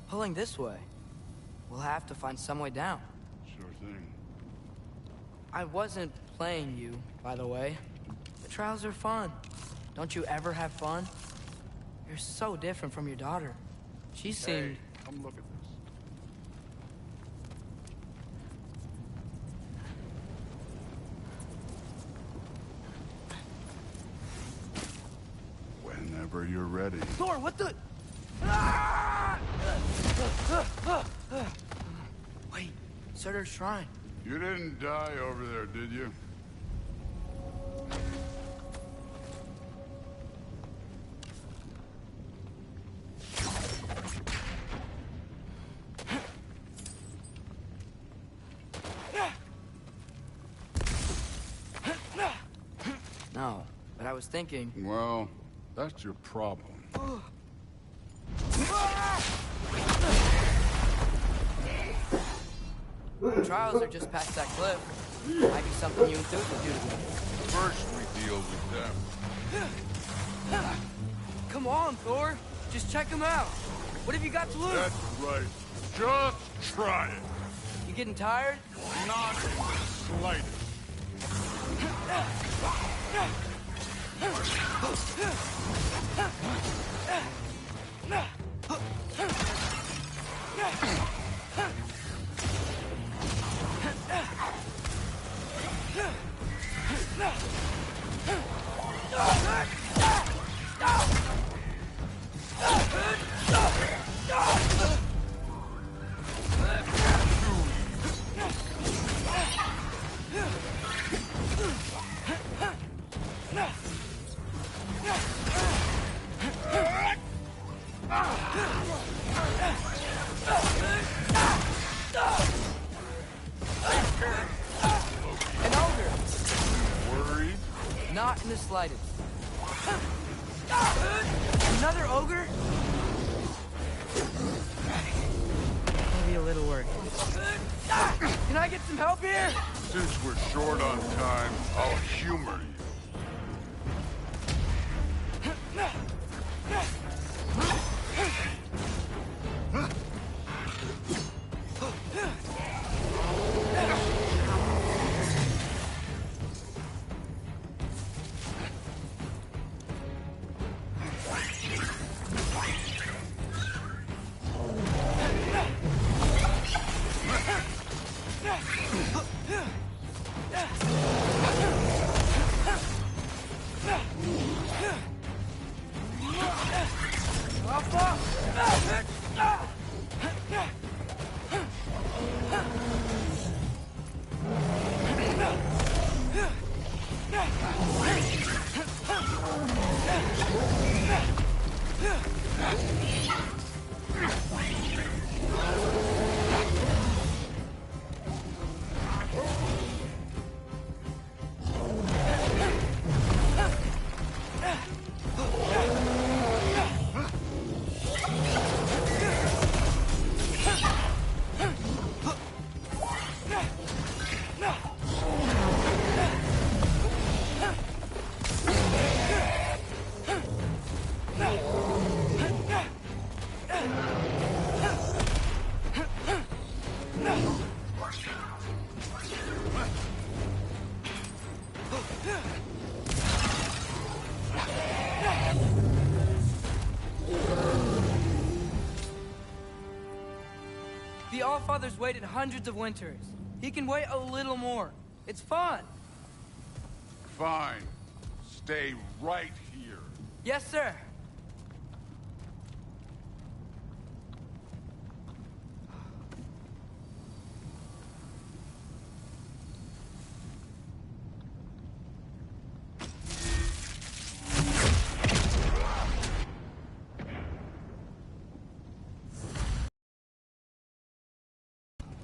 pulling this way. We'll have to find some way down. Sure thing. I wasn't playing you, by the way. The trials are fun. Don't you ever have fun? You're so different from your daughter. She seemed... Hey, come look at this. Whenever you're ready. Thor, what the... Wait, Surtur's shrine. You didn't die over there, did you? No, but I was thinking... Well, that's your problem. The trials are just past that cliff. Might be something you and Duke would do to me. First we deal with them. Come on, Thor. Just check them out. What have you got to lose? That's right. Just try it. You getting tired? Not in the slightest. An ogre. Worried? Not in the slightest. Another ogre? Maybe a little work. Can I get some help here? Since we're short on time, I'll humor you. Allfather's waited hundreds of winters. He can wait a little more. It's fun. Fine. Stay right here. Yes, sir.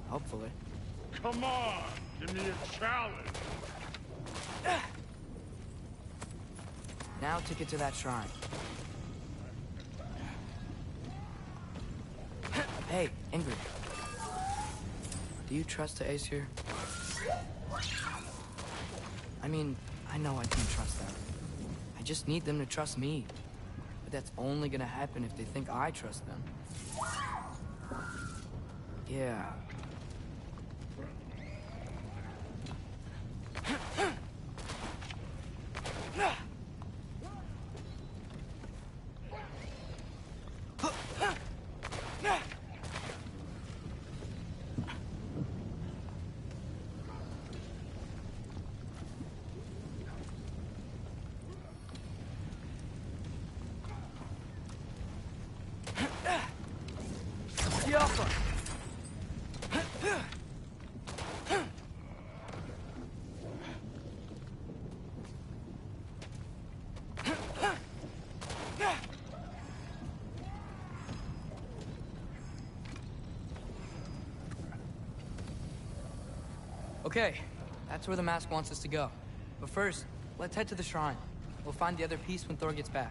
Hopefully. Come on, give me a challenge. Now to get to that shrine. Hey, Ingrid. Do you trust the Ace here? I mean, I know I can trust them. I just need them to trust me. But that's only gonna happen if they think I trust them. Yeah. Okay, that's where the mask wants us to go. But first, let's head to the shrine. We'll find the other piece when Thor gets back.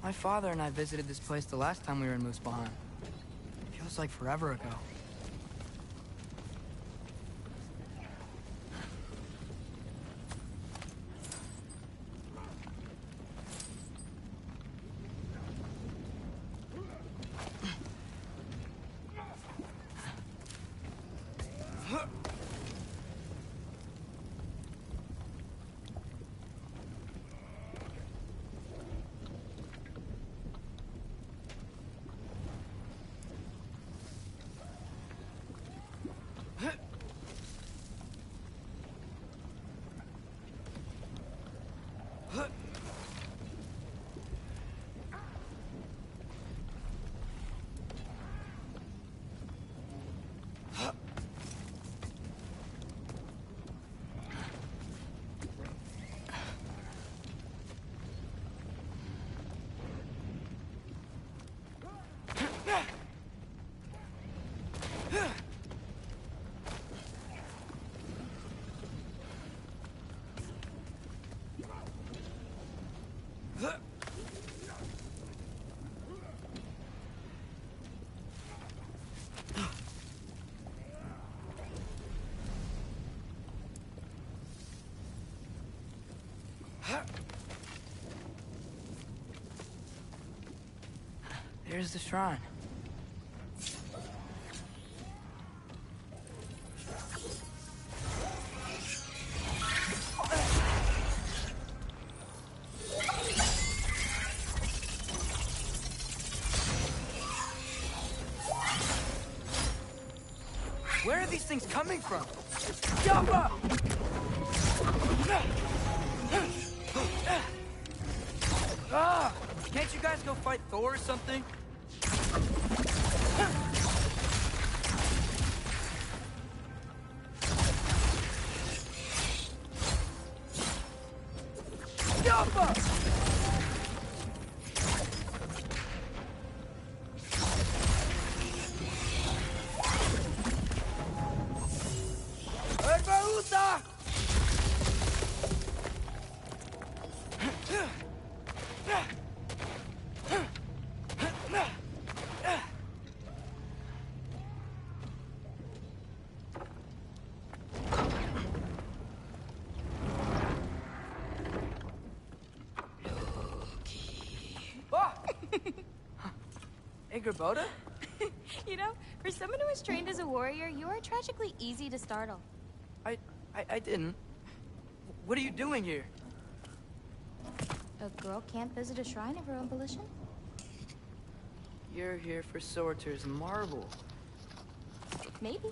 My father and I visited this place the last time we were in Muspelheim. Feels like forever ago. There's the shrine. Where are these things coming from? Yappa! Ah! Can't you guys go fight Thor or something? Yappa! Herbaruta! Hey, Gerboda? You know, for someone who was trained as a warrior, you are tragically easy to startle. I didn't. What are you doing here? A girl can't visit a shrine of her own volition? You're here for Sorter's marble. Maybe.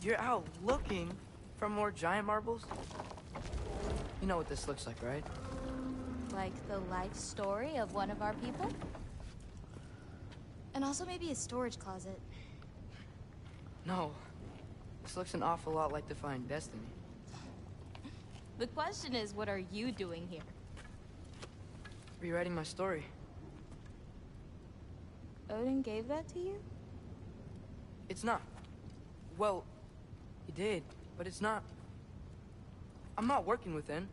You're out looking for more giant marbles? You know what this looks like, right? Like the life story of one of our people? And also maybe a storage closet. No. This looks an awful lot like Defying Destiny. The question is, what are you doing here? Rewriting my story. Odin gave that to you? It's not. Well, he did, but it's not. I'm not working with him.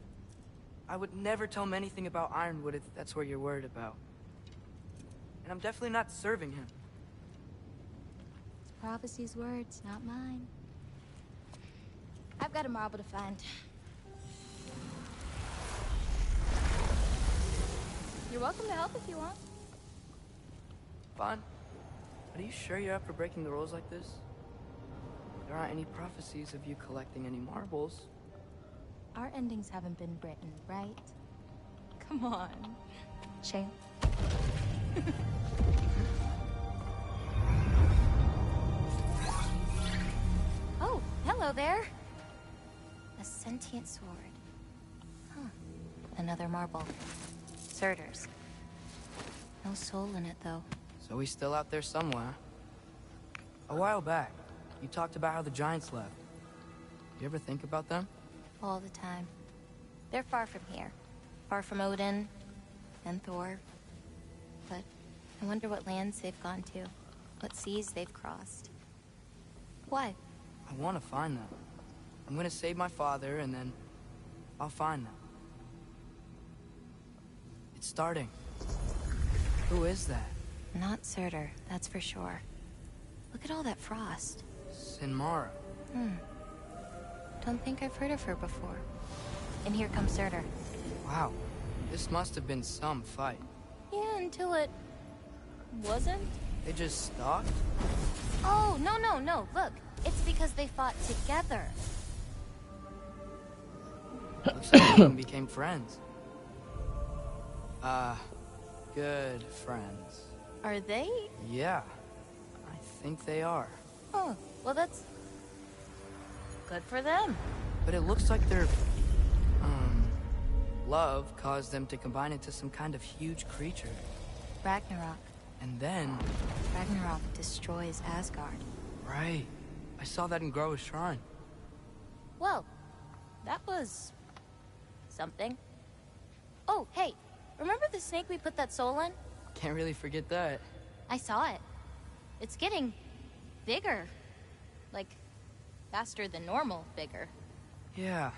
I would never tell him anything about Ironwood if that's what you're worried about. And I'm definitely not serving him. It's prophecy's words, not mine. I've got a marble to find. You're welcome to help if you want. Fine. But are you sure you're up for breaking the rules like this? There aren't any prophecies of you collecting any marbles. Our endings haven't been written, right? Come on, champ. Oh, hello there. A sentient sword. Huh. Another marble. Surtur's. No soul in it, though. So he's still out there somewhere. A while back, you talked about how the giants left. You ever think about them? All the time. They're far from here. Far from Odin and Thor. But I wonder what lands they've gone to. What seas they've crossed. Why? I want to find them. I'm gonna save my father, and then I'll find them. It's starting. Who is that? Not Surtur, that's for sure. Look at all that frost. Sinmara. Don't think I've heard of her before. And here comes Surtur. Wow. This must have been some fight. Yeah, until it... wasn't? They just stopped? Oh, no. Look, it's because they fought together. Looks like they even became friends. Good friends. Are they? Yeah. I think they are. Oh, well that's... good for them. But it looks like their... love caused them to combine into some kind of huge creature. Ragnarok. And then... Ragnarok destroys Asgard. Right. I saw that in Groa's shrine. Well, that was... something. Oh, hey, remember the snake we put that soul in? Can't really forget that. I saw it. It's getting... bigger. Like, faster than normal bigger. Yeah,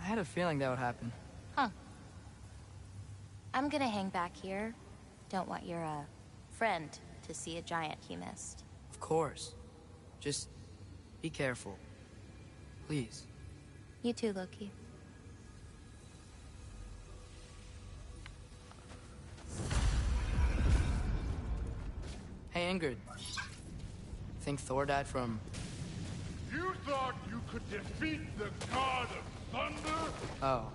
I had a feeling that would happen. Huh. I'm gonna hang back here. Don't want your, friend to see a giant he missed. Of course. Just be careful. Please. You too, Loki. angered. Think Thor died from... You thought you could defeat the god of thunder? Oh.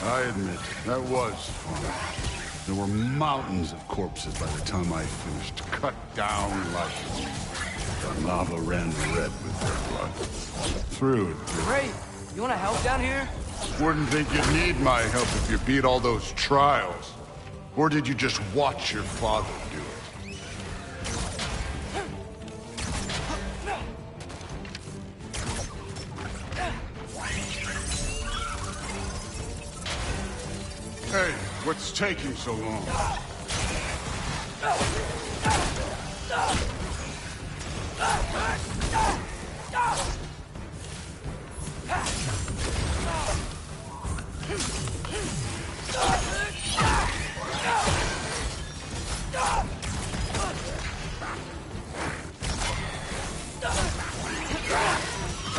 I admit, that was fun. There were mountains of corpses by the time I finished, cut down like the lava ran red with their blood. Through it. Great! You wanna help down here? Wouldn't think you'd need my help if you beat all those trials. Or did you just watch your father do it? Hey, what's taking so long?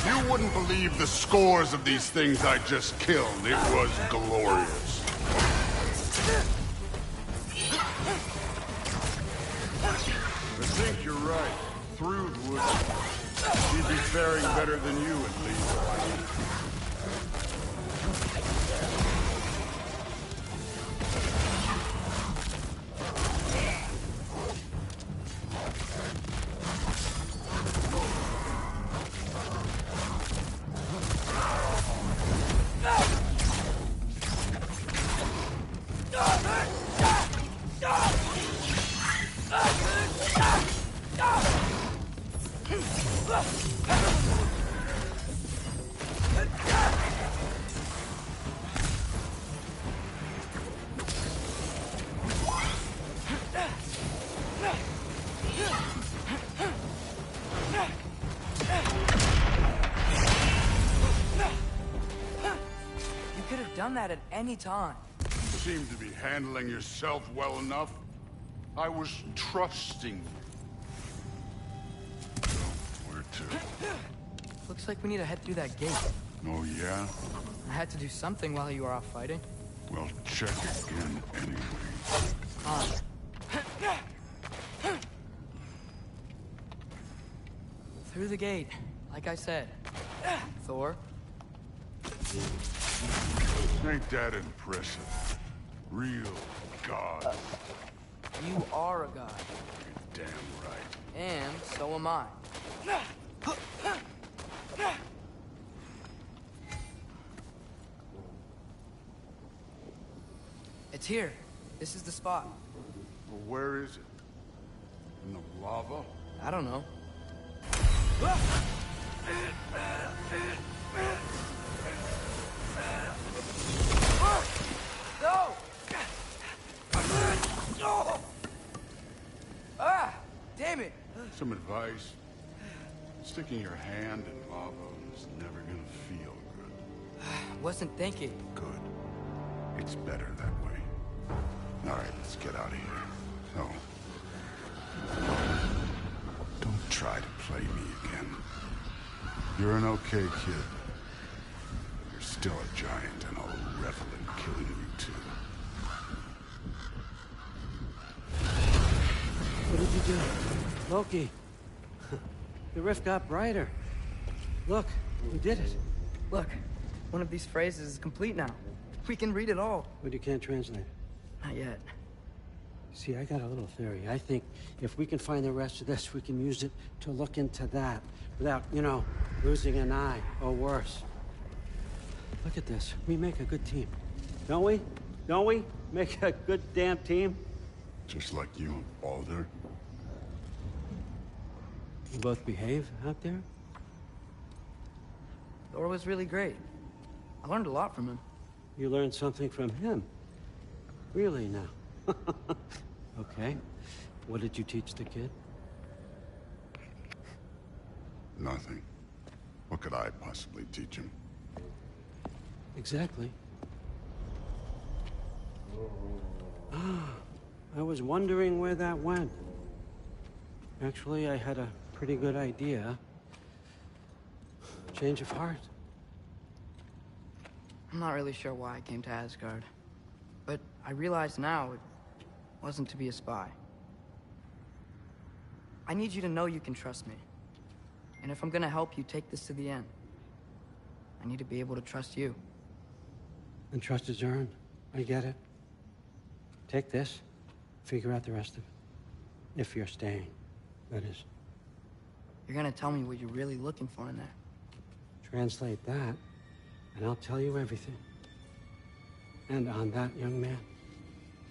You wouldn't believe the scores of these things I just killed. It was glorious. I think you're right. Thrud would. He'd be faring better than you, at least. That at any time. You seem to be handling yourself well enough. I was trusting you. So, where to? Looks like we need to head through that gate. Oh, yeah? I had to do something while you were off fighting. Well, check again anyway. On. Through the gate, like I said. Thor. Ain't that impressive? Real god. You are a god. You're damn right. And so am I. It's here. This is the spot. Well, where is it? In the lava? I don't know. No! Ah! Damn it! Some advice. Sticking your hand in lava is never gonna feel good. Wasn't thinking. Good. It's better that way. All right, let's get out of here. So, don't try to play me again. You're an okay kid. You're still a giant, and I'll revel in killing you too. What did you do? Loki. The rift got brighter. Look, we did it. Look, one of these phrases is complete now. We can read it all. But you can't translate it. Not yet. See, I got a little theory. I think if we can find the rest of this, we can use it to look into that without, you know, losing an eye or worse. Look at this. We make a good team. Don't we? Don't we? Make a good damn team? Just like you and Baldur. You both behave out there? Thor was really great. I learned a lot from him. You learned something from him? Really now? Okay. What did you teach the kid? Nothing. What could I possibly teach him? Exactly. Ah, I was wondering where that went. Actually, I had a pretty good idea. Change of heart. I'm not really sure why I came to Asgard. But I realize now it wasn't to be a spy. I need you to know you can trust me. And if I'm gonna help you take this to the end, I need to be able to trust you. And trust is earned. I get it. Take this, figure out the rest of it. If you're staying, that is. You're gonna tell me what you're really looking for in there. Translate that, and I'll tell you everything. And on that, young man,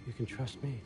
you can trust me.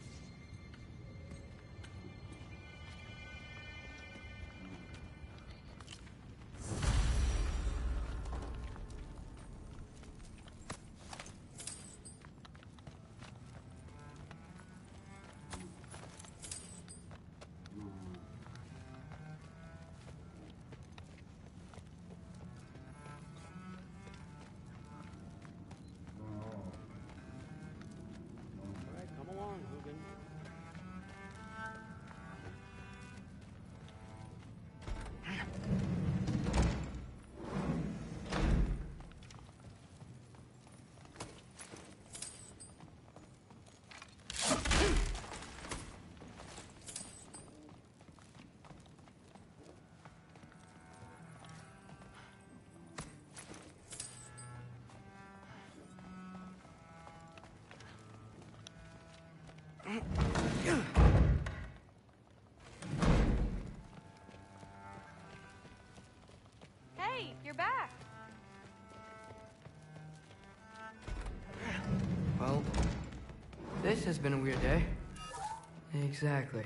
Hey, you're back. Well, this has been a weird day. Exactly.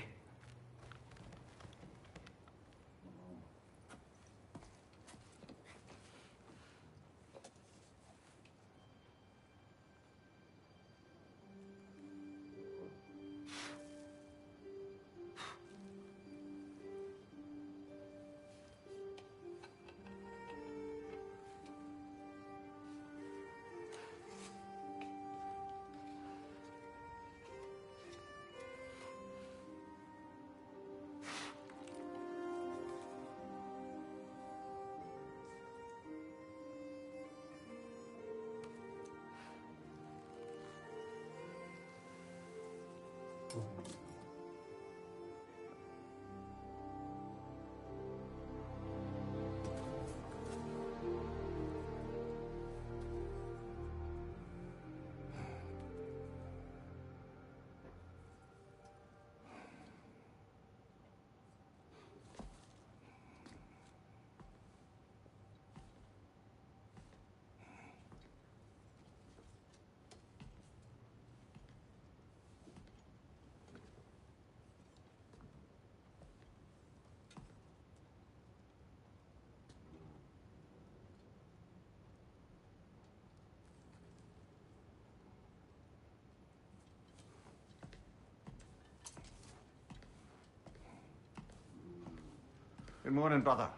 Good morning, brother.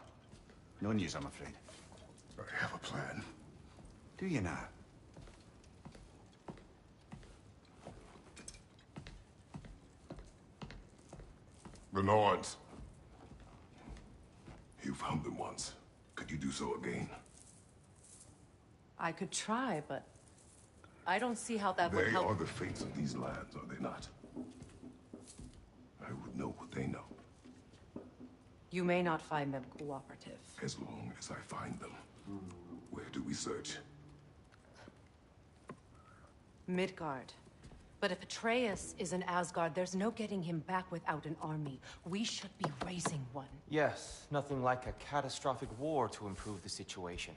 No news, I'm afraid. I have a plan. Do you now? The Nords. You found them once. Could you do so again? I could try, but I don't see how that would They help. are the fates of these lands, are they not? I would know what they know, You may not find them cooperative. as long as I find them. Where do we search? Midgard. But if Atreus is in Asgard, there's no getting him back without an army. We should be raising one. Yes, nothing like a catastrophic war to improve the situation.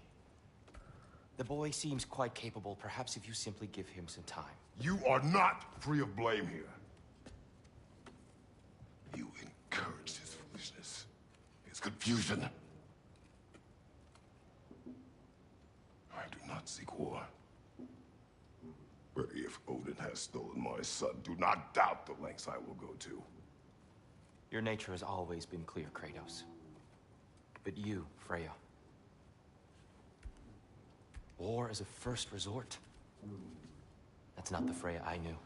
The boy seems quite capable. Perhaps if you simply give him some time. You are not free of blame here. You encouraged his foolishness, his confusion. I do not seek war. But if Odin has stolen my son, do not doubt the lengths I will go to. Your nature has always been clear, Kratos. But you, Freya, War as a first resort. That's not the Freya I knew.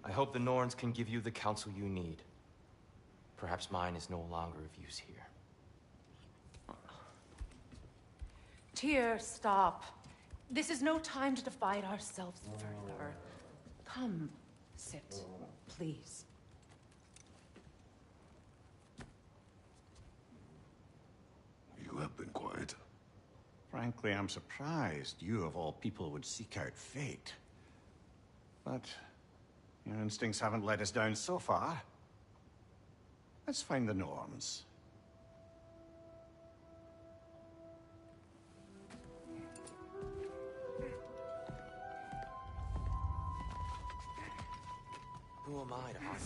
I hope the Norns can give you the counsel you need. Perhaps mine is no longer of use here. Tyr, stop. This is no time to divide ourselves further. Come, sit, please. You have been quiet. Frankly, I'm surprised you, of all people, would seek out fate. But your instincts haven't let us down so far. Let's find the Norns. Who am I to argue?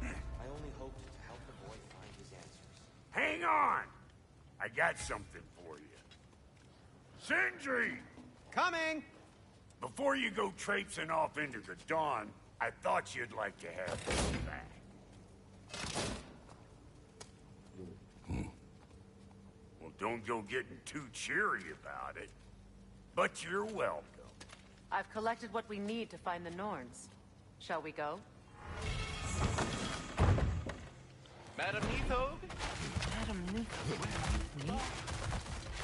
I only hoped to help the boy find his answers. Hang on! I got something for you. Sindri! Coming! Before you go traipsing off into the dawn, I thought you'd like to have this back. Well, don't go getting too cheery about it. But you're welcome. I've collected what we need to find the Norns. Shall we go? Madam Neathog? Madam Neathog?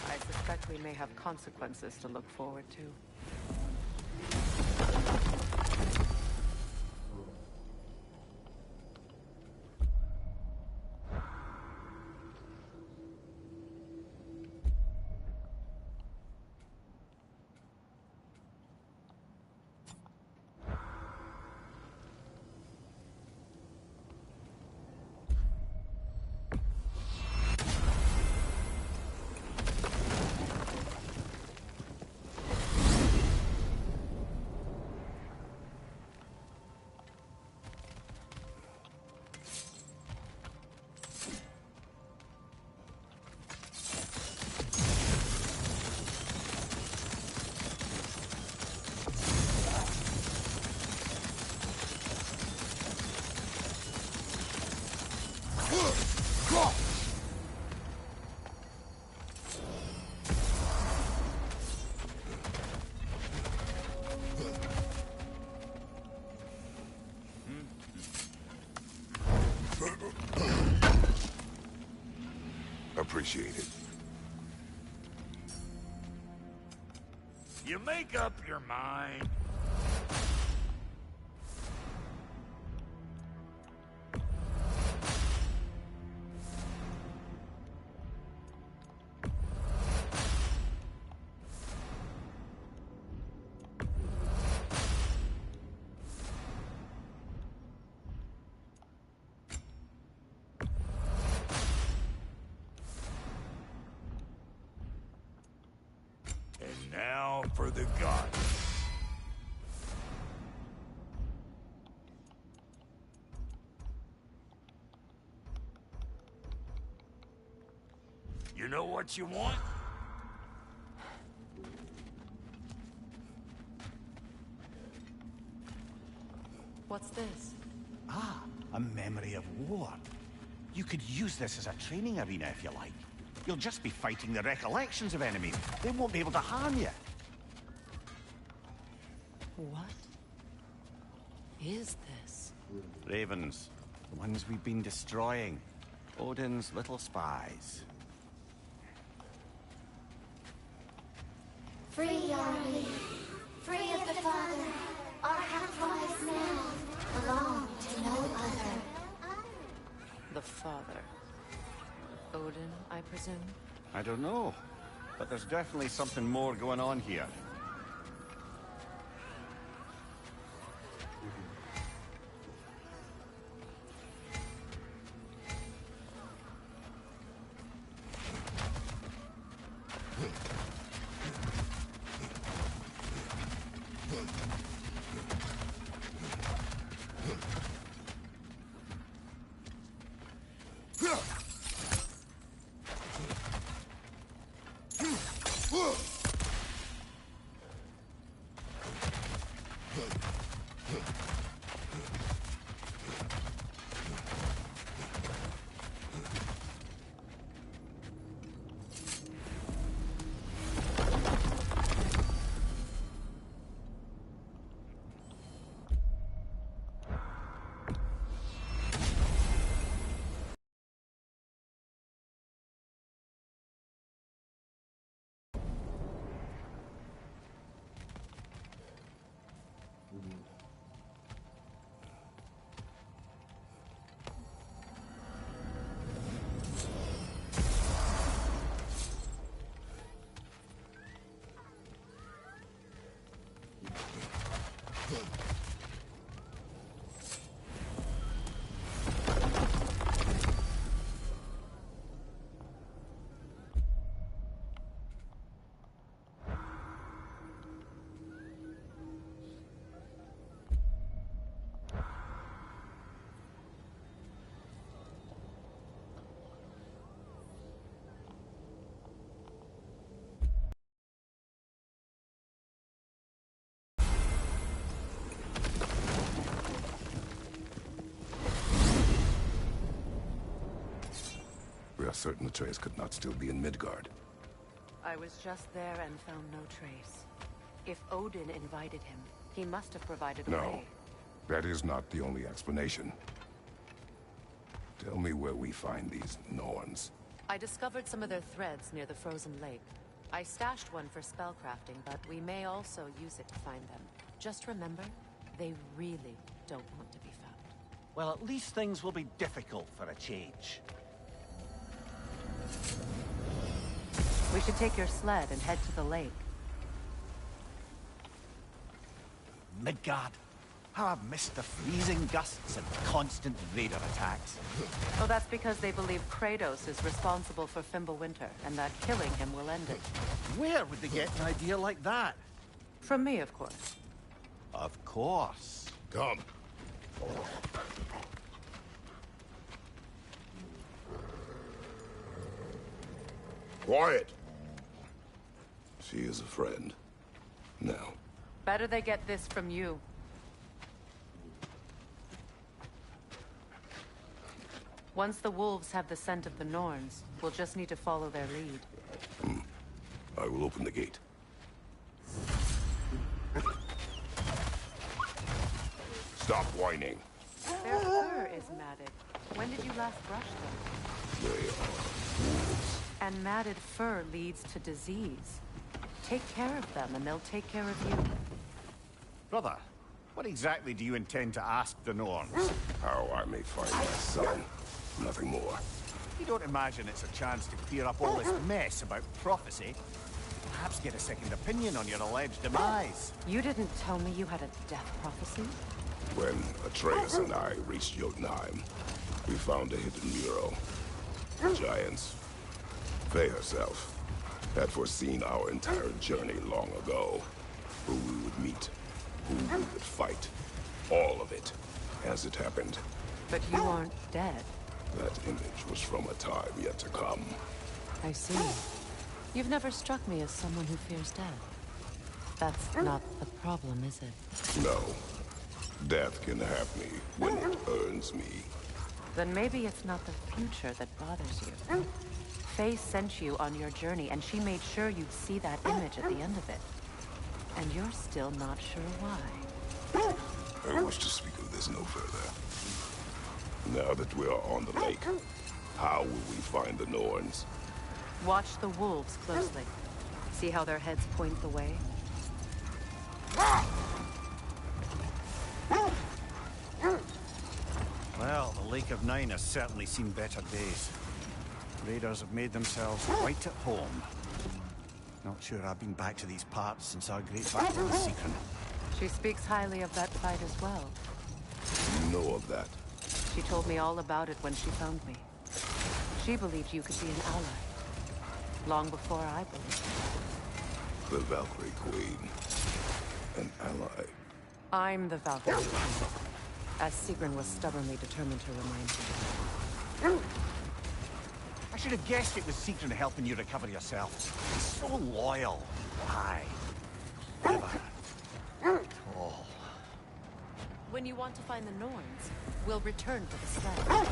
I suspect we may have consequences to look forward to. Appreciate it. You make up your mind. And now for the gods. You know what you want? What's this? Ah, a memory of war. You could use this as a training arena if you like. You'll just be fighting the recollections of enemies. They won't be able to harm you. What is this? Ravens. The ones we've been destroying. Odin's little spies. Free are we, free of the Father. Our half-lives now belong to no other. The Father. Odin, I presume? I don't know, but there's definitely something more going on here. are certain Atreus could not still be in Midgard. I was just there and found no trace. If Odin invited him, he must have provided a No, way. that is not the only explanation. Tell me where we find these Norns. I discovered some of their threads near the frozen lake. I stashed one for spellcrafting, but we may also use it to find them. Just remember, they really don't want to be found. Well, at least things will be difficult for a change. We should take your sled and head to the lake. Midgard. How I've missed the freezing gusts and constant raider attacks. Oh, that's because they believe Kratos is responsible for Fimbulwinter, and that killing him will end it. Where would they get an idea like that? From me, of course. Of course. Come. Quiet. She is a friend. Now. Better they get this from you. Once the wolves have the scent of the Norns, we'll just need to follow their lead. I will open the gate. Stop whining. Their fur is matted. When did you last brush them? They are wolves. And matted fur leads to disease. Take care of them, and they'll take care of you. Brother, what exactly do you intend to ask the Norns? How I may find my son. Nothing more. You don't imagine it's a chance to clear up all this mess about prophecy? Perhaps get a second opinion on your alleged demise. You didn't tell me you had a death prophecy? When Atreus and I reached Jotunheim, we found a hidden mural. The giants, Faye herself, had foreseen our entire journey long ago. Who we would meet, who we would fight. All of it, as it happened. But you aren't dead. That image was from a time yet to come. I see. You've never struck me as someone who fears death. That's not the problem, is it? No. Death can have me when it earns me. Then maybe it's not the future that bothers you. Faye sent you on your journey, and she made sure you'd see that image at the end of it. And you're still not sure why. I wish to speak of this no further. Now that we are on the lake, how will we find the Norns? Watch the wolves closely. See how their heads point the way? Well, the Lake of Nine has certainly seen better days. Raiders have made themselves quite at home. Not sure I've been back to these parts since our great battle with Secret. She speaks highly of that fight as well. You know of that? She told me all about it when she found me. She believed you could be an ally. Long before I believed. The Valkyrie Queen. An ally. I'm the Valkyrie Queen, as Sigrun was stubbornly determined to remind me. I should have guessed it was Secret helping you recover yourself. He's so loyal. Aye. Never. At all. When you want to find the Norns, we'll return to the sled.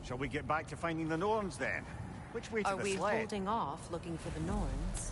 Shall we get back to finding the Norns then? Which way to Are the we sled? holding off looking for the Norns?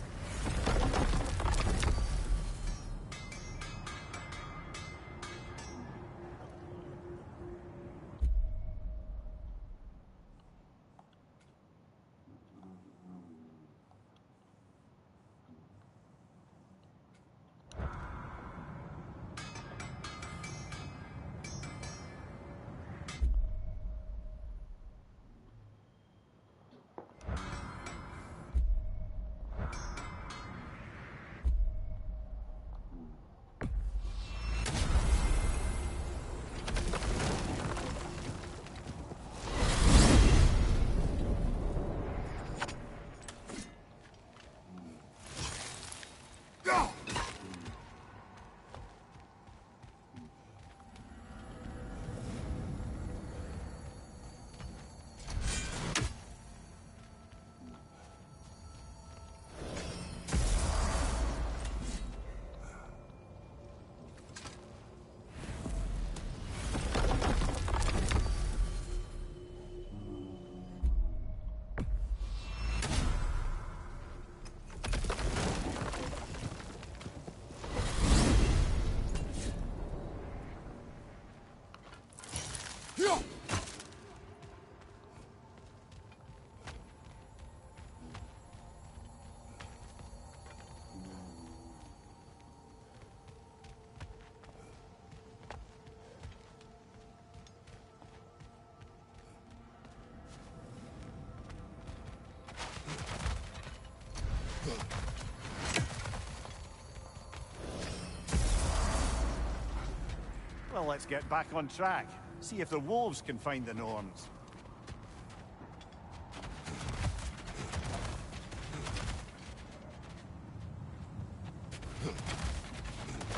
Well, let's get back on track. See if the wolves can find the Norns.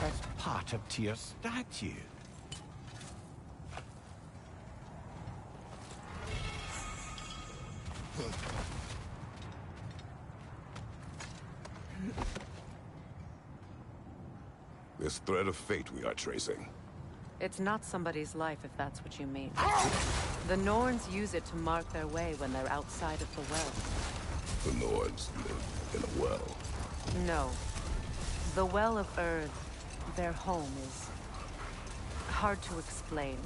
That's part of Tyr's statue. This thread of fate we are tracing. It's not somebody's life, if that's what you mean. The Norns use it to mark their way when they're outside of the well. The Norns live in a well. No. The Well of Earth, their home, is hard to explain.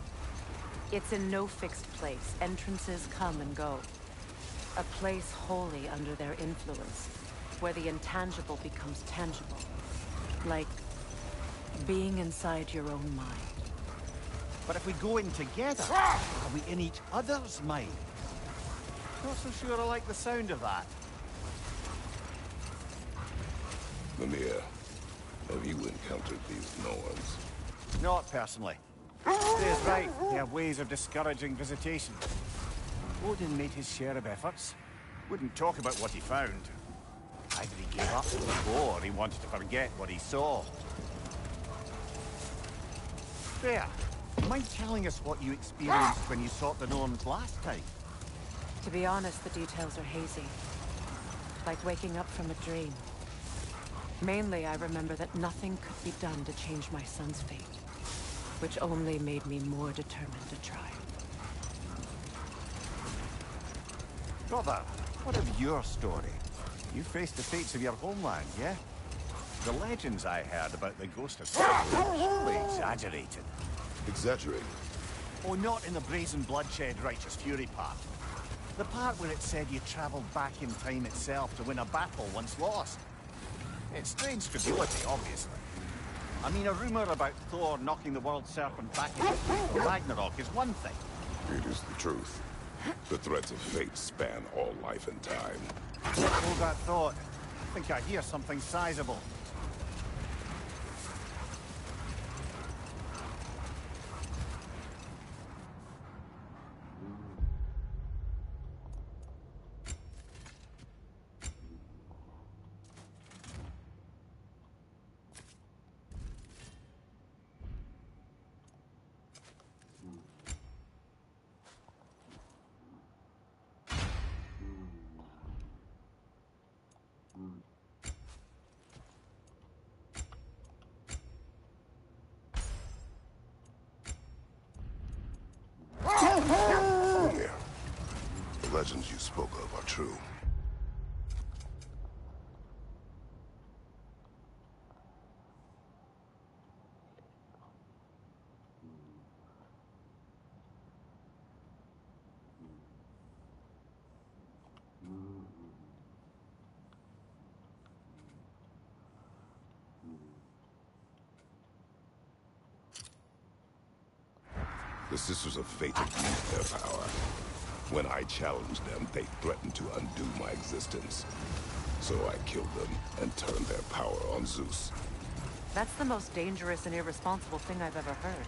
It's in no fixed place. Entrances come and go. A place wholly under their influence, where the intangible becomes tangible. Like being inside your own mind. But if we go in together, are we in each other's mind? Not so sure I like the sound of that. Mimir, have you encountered these Norns? Not personally. Stay's right, they have ways of discouraging visitation. Odin made his share of efforts. Wouldn't talk about what he found. Either he gave up, or he wanted to forget what he saw. There. Mind telling us what you experienced when you sought the Norns last time? To be honest, the details are hazy. Like waking up from a dream. Mainly, I remember that nothing could be done to change my son's fate. Which only made me more determined to try. Brother, what of your story? You faced the fates of your homeland, yeah? The legends I heard about the ghost of Saturn were wholly exaggerated. Exaggerated? Oh, not in the brazen bloodshed righteous fury part. The part where it said you traveled back in time itself to win a battle once lost. It's strange credulity, obviously. I mean, a rumor about Thor knocking the world serpent back into place for Ragnarok is one thing. It is the truth. The threads of fate span all life and time. Hold that thought. I think I hear something sizable. legends you spoke of are true. The Sisters of Fate abused their power. When I challenged them, they threatened to undo my existence. So I killed them and turned their power on Zeus. That's the most dangerous and irresponsible thing I've ever heard.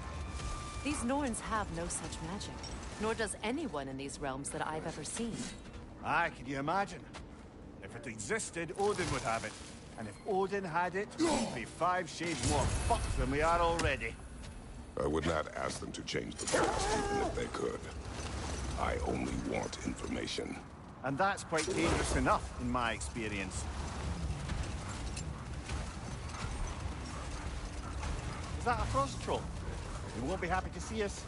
These Norns have no such magic, nor does anyone in these realms that I've ever seen. Aye, can you imagine? If it existed, Odin would have it. And if Odin had it, we'd be 5 shades more fucked than we are already. I would not ask them to change the past, even if they could. I only want information. And that's quite dangerous enough, in my experience. Is that a frost troll? They won't be happy to see us.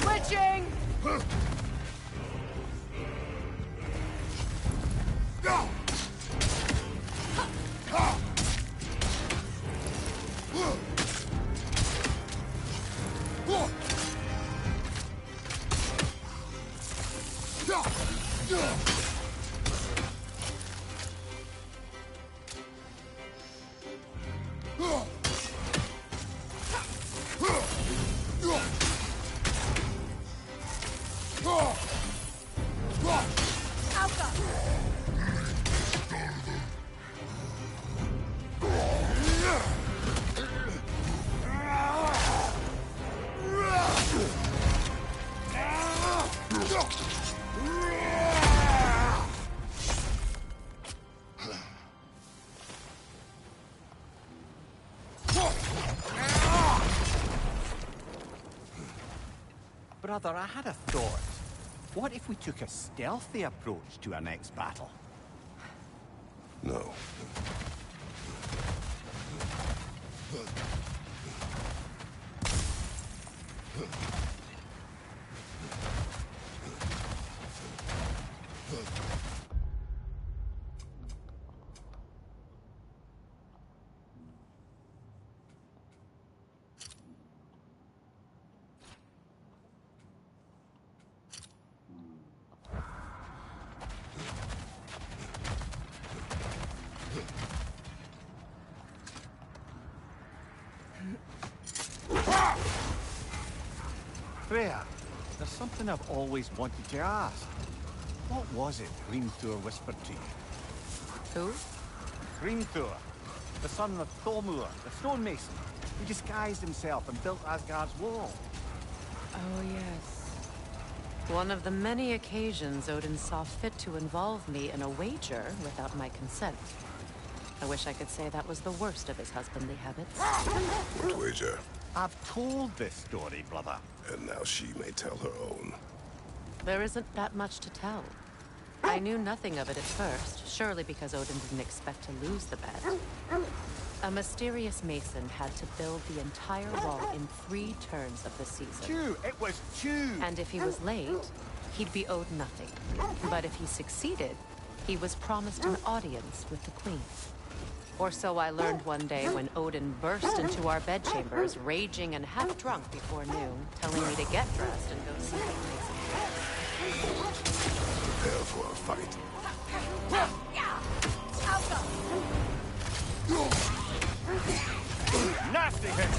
Switching! Brother, I had a thought. What if we took a stealthy approach to our next battle? No. Freya, there's something I've always wanted to ask. What was it Hrimthur whispered to you? Who? Hrimthur, the son of Thormur, the stonemason. He disguised himself and built Asgard's wall. Oh, yes. One of the many occasions Odin saw fit to involve me in a wager without my consent. I wish I could say that was the worst of his husbandly habits. What wager? I've told this story, brother. And now she may tell her own. There isn't that much to tell. I knew nothing of it at first, surely because Odin didn't expect to lose the bet. A mysterious mason had to build the entire wall in 3 turns of the season. Two! It was 2! And if he was late, he'd be owed nothing. But if he succeeded, he was promised an audience with the queen. Or so I learned one day when Odin burst into our bedchambers, raging and half drunk before noon, telling me to get dressed and go see the mason. Prepare for a fight. Nasty hit!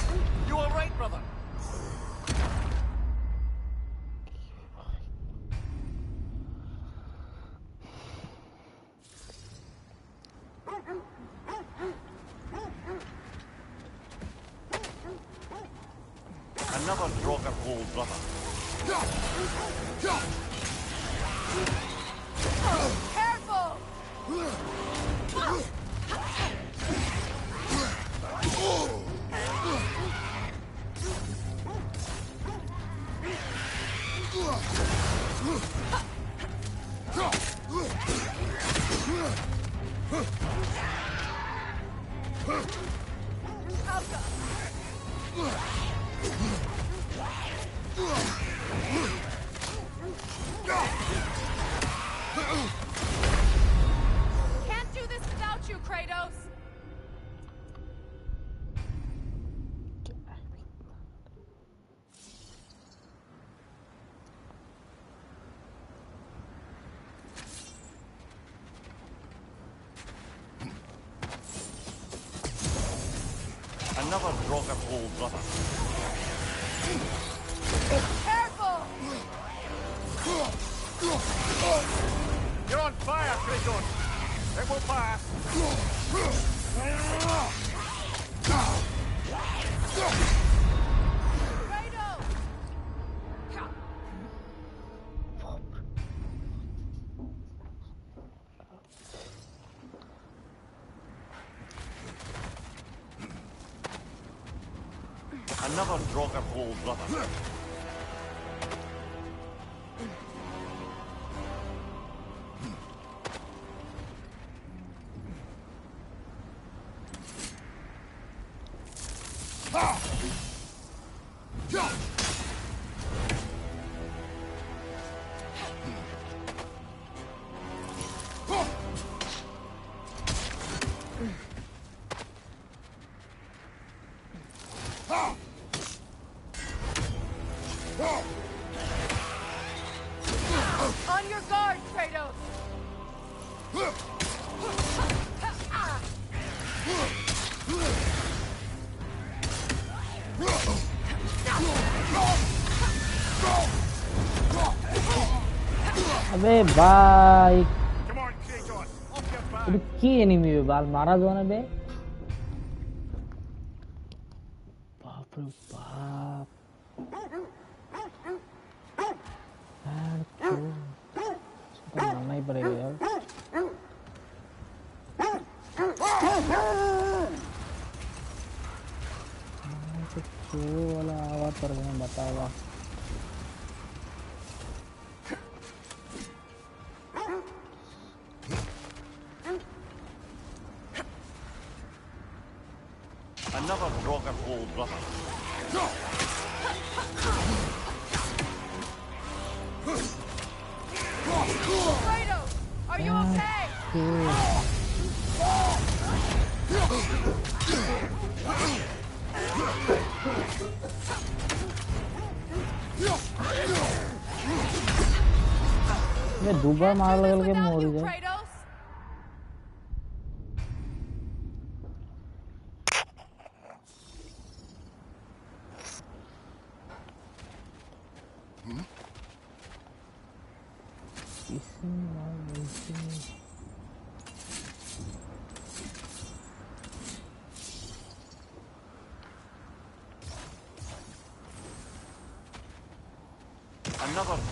You all right, brother? Another Draugr hole, brother. Careful! Can't do this without you, Kratos! Another Draugr hole, brother. Careful! You're on fire, Kratos! It will pass! Another Draugr hole, brother. On your guard, Kratos! अबे भाई की enemy है बाल मारा दो ना बे बाप रे बाप यार इसको मारना ही पड़ेगा यार चूहे वाला आवाज कर रहे हैं बताओ Another Draugr hole, brother. Kratos! Are you okay? मैं दुबारा मार लगा के मोड़ गया Another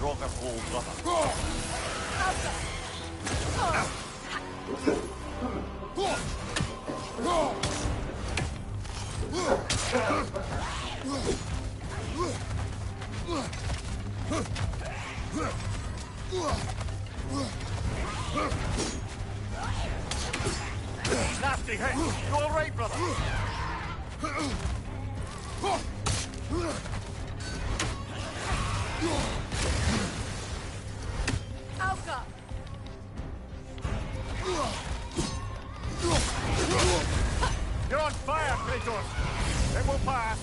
Draugr hole, brother. Nasty hit. You all right, brother? Alka! You're on fire, Kratos. It will pass.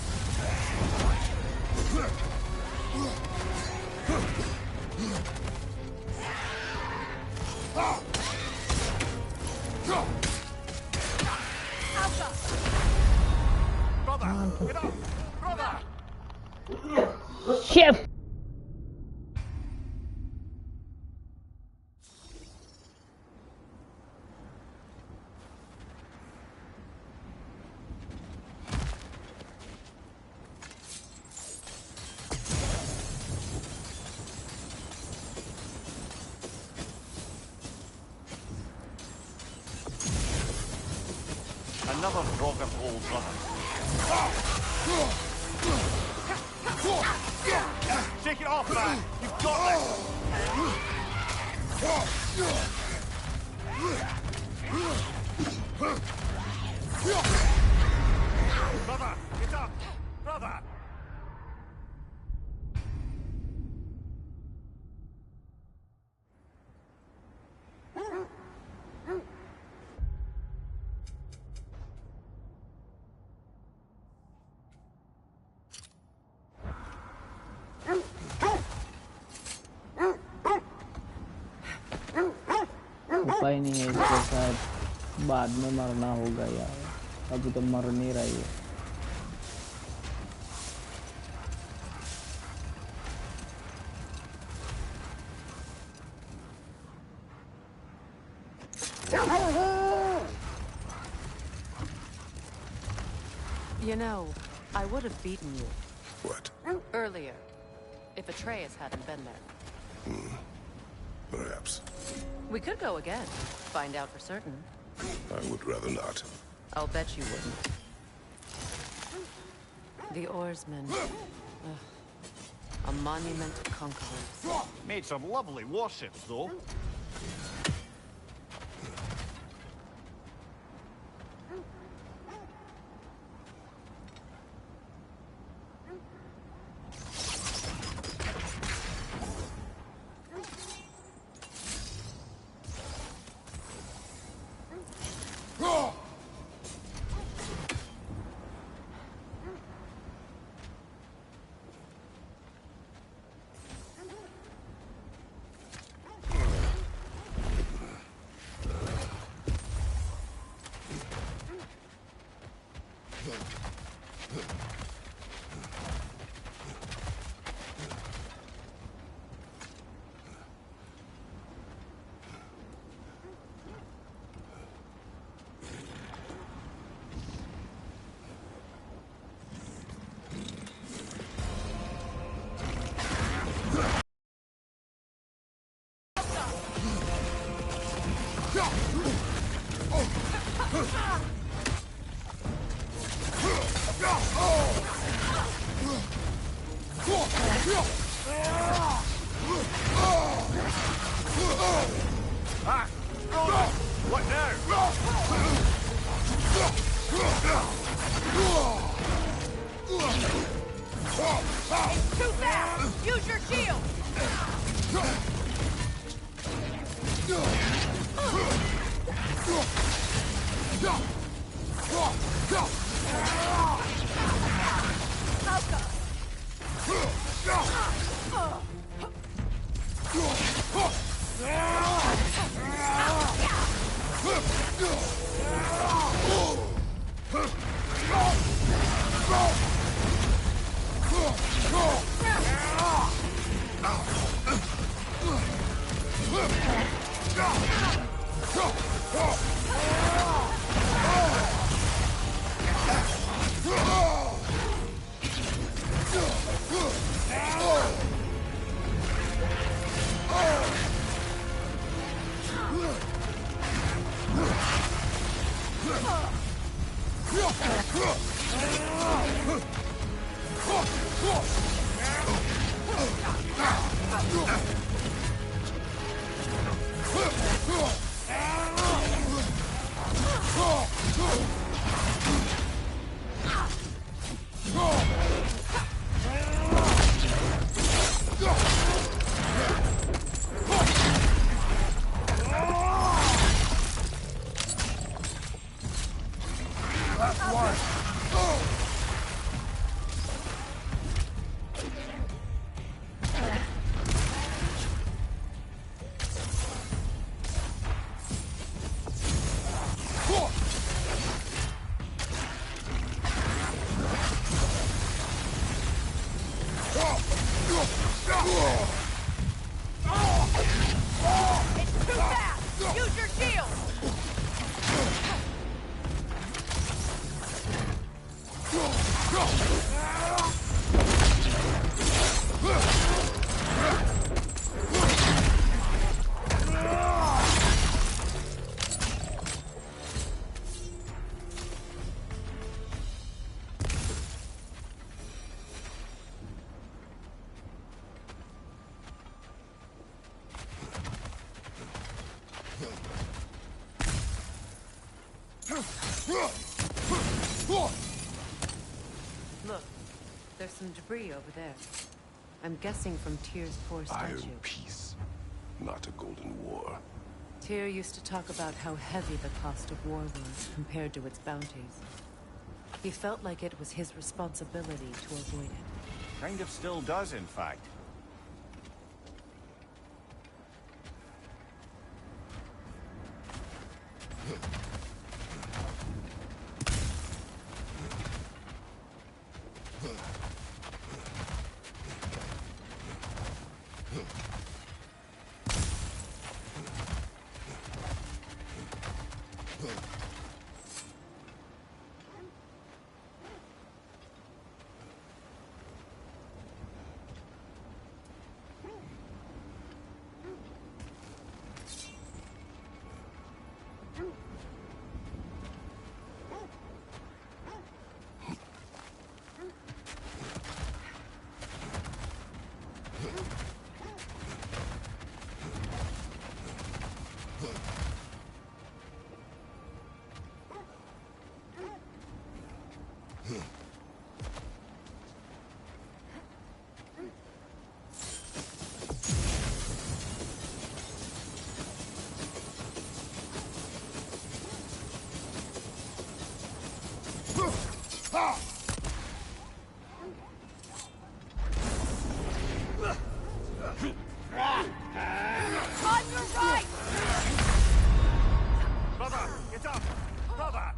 Brother, get up! Brother! Chef! Another Draugr hole, brother. Shake it off, man! You've got this! Brother, get up! Brother! उपाय नहीं है इसके साथ बाद में मरना होगा यार अभी तो मर नहीं रही है You know, I would have beaten you. What? Earlier, if Atreus hadn't been there. Perhaps. We could go again, find out for certain. I would rather not. I'll bet you wouldn't. The oarsmen. Ugh. A monument to conquerors. Made some lovely warships, though. What now? It's too fast! Use your shield! Look, there's some debris over there. I'm guessing from Tyr's poor statue. Iron peace, not a golden war. Tyr used to talk about how heavy the cost of war was compared to its bounties. He felt like it was his responsibility to avoid it. Kind of still does, in fact. On your right! Brother, get up! Brother!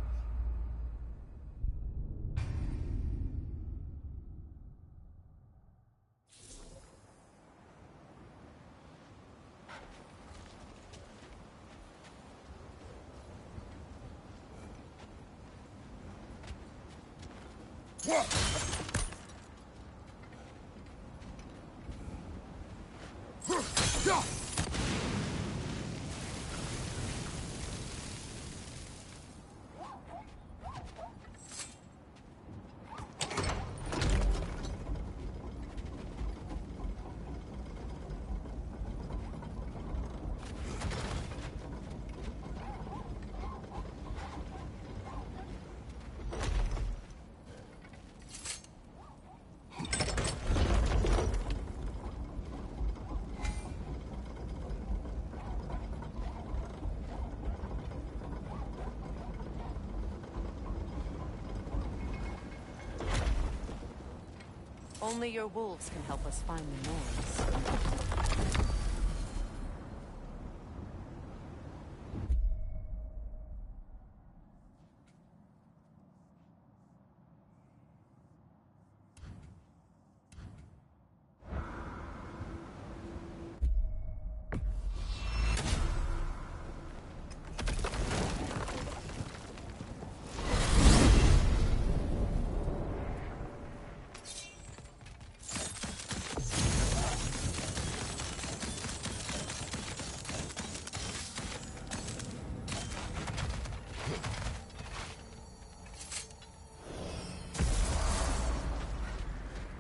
Only your wolves can help us find the Norns.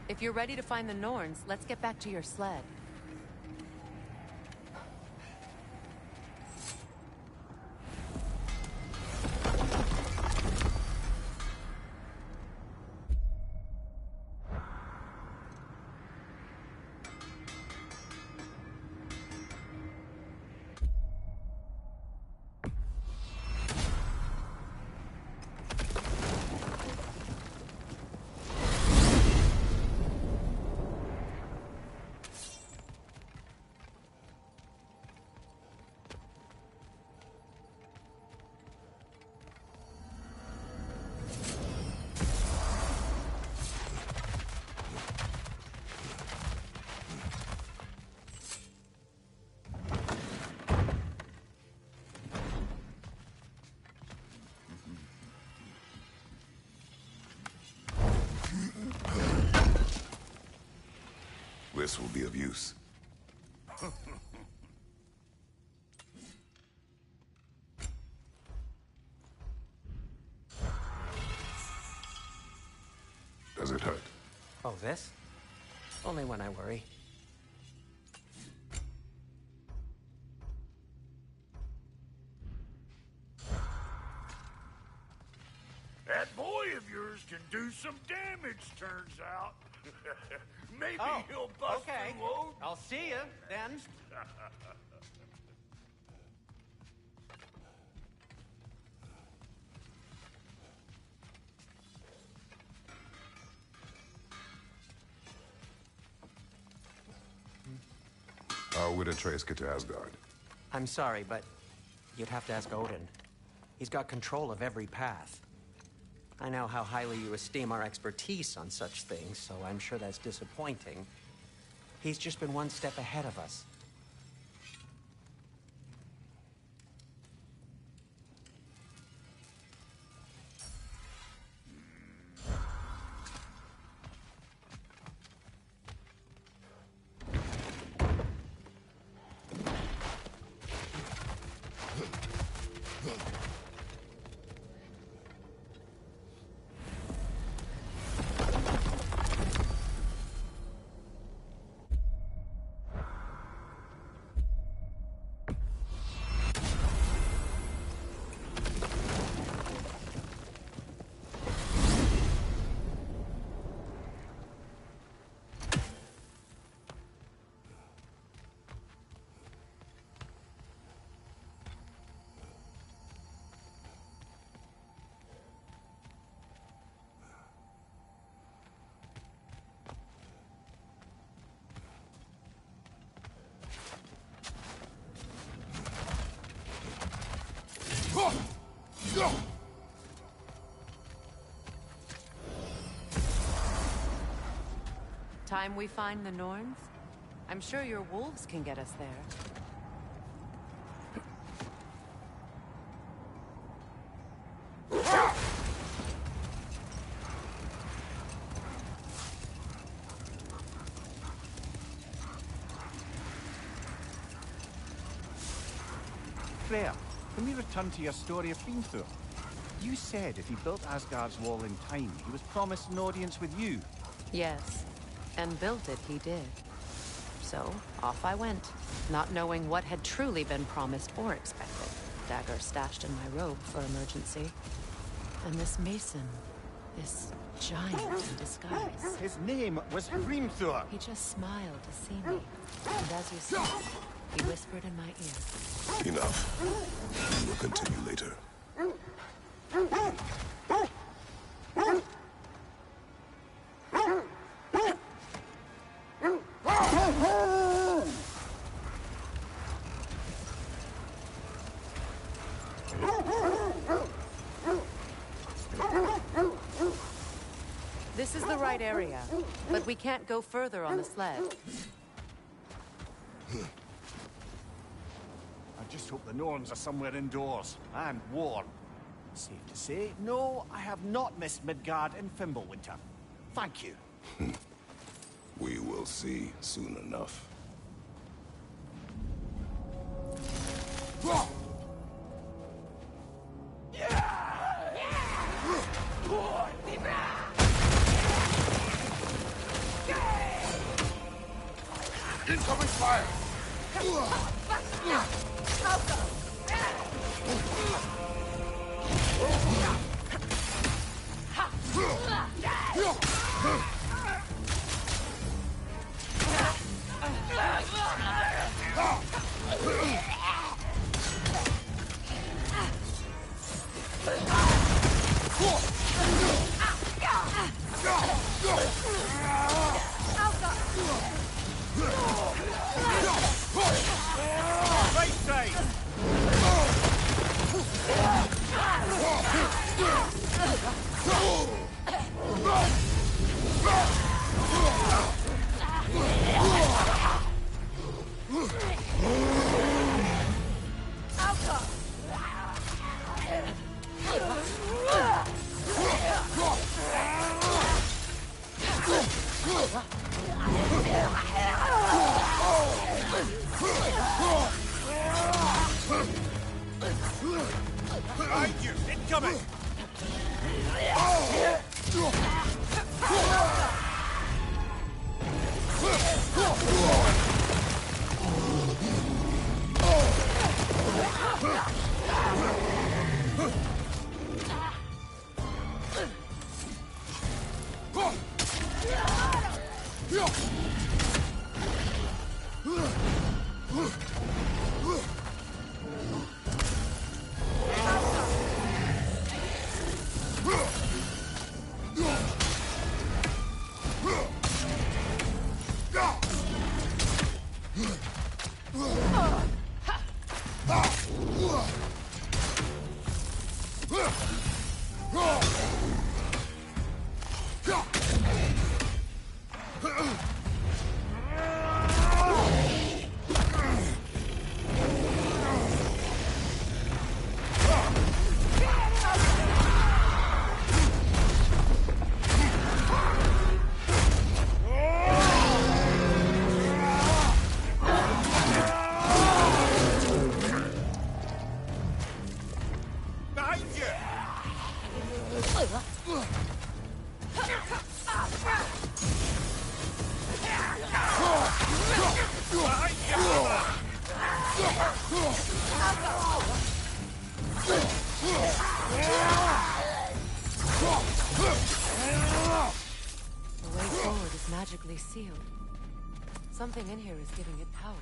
If you're ready to find the Norns, let's get back to your sled. This will be of use. Does it hurt? Oh, this? Only when I worry. That boy of yours can do some damage, turns out. Maybe he'll bust okay. through Odin. I'll see you then. How would Atreus get to Asgard? I'm sorry, but you'd have to ask Odin. He's got control of every path. I know how highly you esteem our expertise on such things, so I'm sure that's disappointing. He's just been one step ahead of us. Time we find the Norns? I'm sure your wolves can get us there. Freya, can we return to your story of Fiendthor? You said if he built Asgard's wall in time, he was promised an audience with you. Yes, and built it he did. So, off I went, not knowing what had truly been promised or expected. Dagger stashed in my robe for emergency. And this mason, this giant in disguise. His name was Hrimthor. He just smiled to see me. And as you said, he whispered in my ear. Enough. We will continue later. This is the right area, but we can't go further on the sled. I just hope the Norns are somewhere indoors and warm. Safe to say, no, I have not missed Midgard in Fimbulwinter. Thank you. We will see soon enough. Incoming fire! Right side! Behind you! Incoming! Magically sealed. Something in here is giving it power.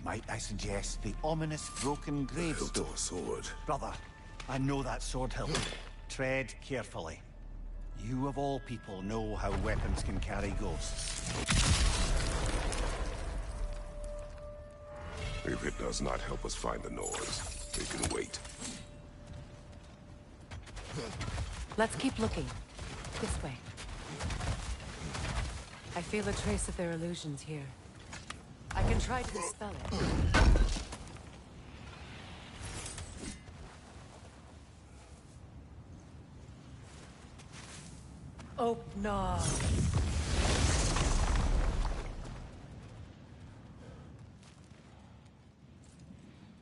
Might I suggest the ominous broken gravestone? Hilt of a sword. Brother, I know that sword hilt. Tread carefully. You of all people know how weapons can carry ghosts. If it does not help us find the Nords, it can wait. Let's keep looking. This way. I feel a trace of their illusions here. I can try to dispel it. Oh, no.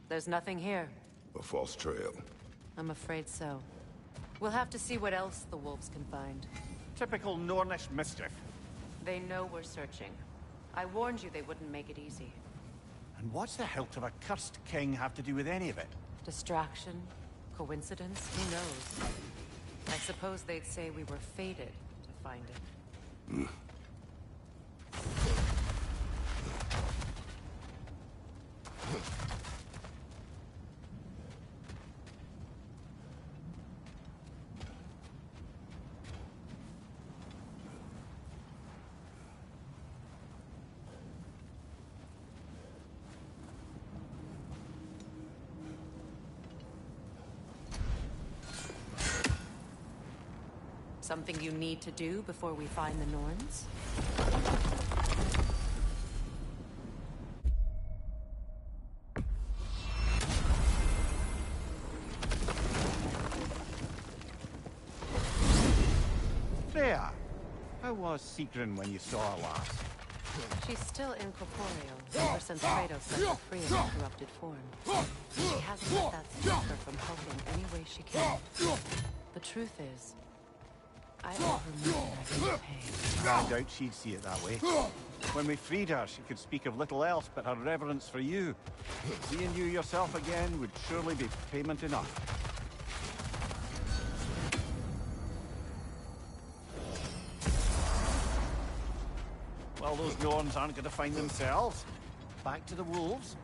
There's nothing here. A false trail. I'm afraid so. We'll have to see what else the wolves can find. Typical Nornish mischief. They know we're searching. I warned you they wouldn't make it easy. And what's the hilt of a cursed king have to do with any of it? Distraction? Coincidence? Who knows? I suppose they'd say we were fated to find it. Something you need to do before we find the Norns? Freya, how was Sigrun when you saw her last? She's still incorporeal, ever since Kratos set her free in her corrupted form. She hasn't let that stop her from helping any way she can. The truth is, I owe her more than I can pay. I doubt she'd see it that way. When we freed her, she could speak of little else but her reverence for you. Seeing you yourself again would surely be payment enough. Well, those Norns aren't going to find themselves. Back to the wolves.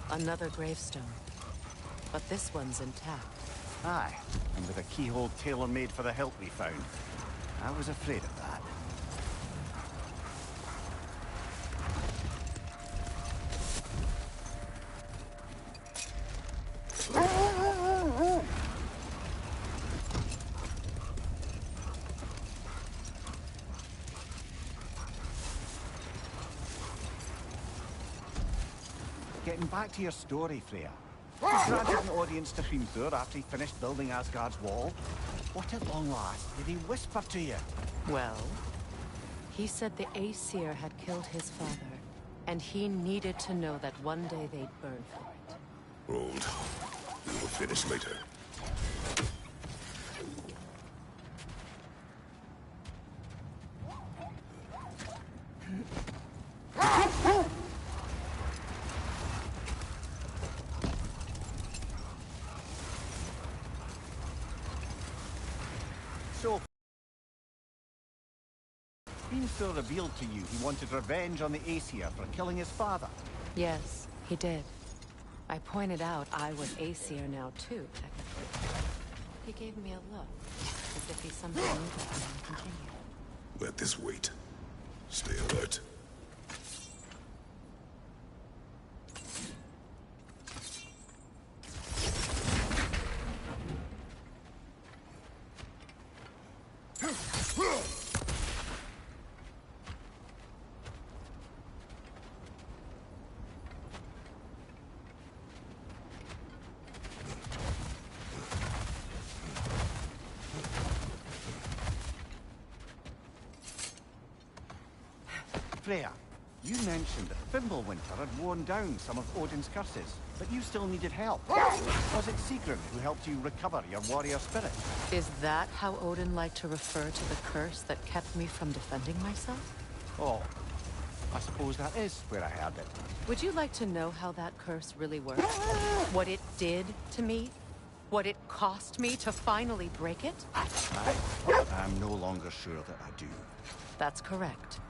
Another gravestone. But this one's intact. Aye, and with a keyhole tailor-made for the hilt we found. I was afraid of that. Getting back to your story, Freya. He granted an audience to Hrimthur after he finished building Asgard's wall. What at long last did he whisper to you? Well, he said the Aesir had killed his father, and he needed to know that one day they'd burn for it. Hold. We will finish later. So, Hrimthur revealed to you he wanted revenge on the Aesir for killing his father. Yes, he did. I pointed out I was Aesir now too, technically. He gave me a look, as if he somehow knew that I would continue. Let this wait. Stay alert. Freya, you mentioned that Fimbulwinter had worn down some of Odin's curses, but you still needed help. Was it Sigrun who helped you recover your warrior spirit? Is that how Odin liked to refer to the curse that kept me from defending myself? Oh, I suppose that is where I heard it. Would you like to know how that curse really works? What it did to me? What it cost me to finally break it? I'm no longer sure that I do. That's correct.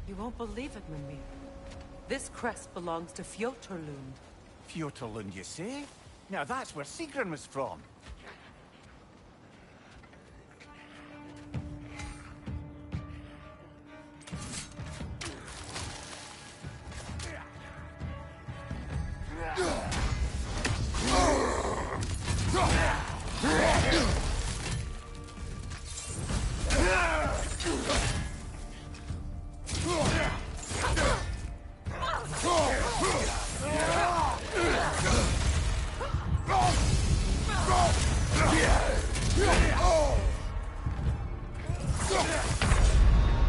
You won't believe it, Mimir. This crest belongs to Fjoturlund. Fjoturlund, you say? Now that's where Sigrun was from.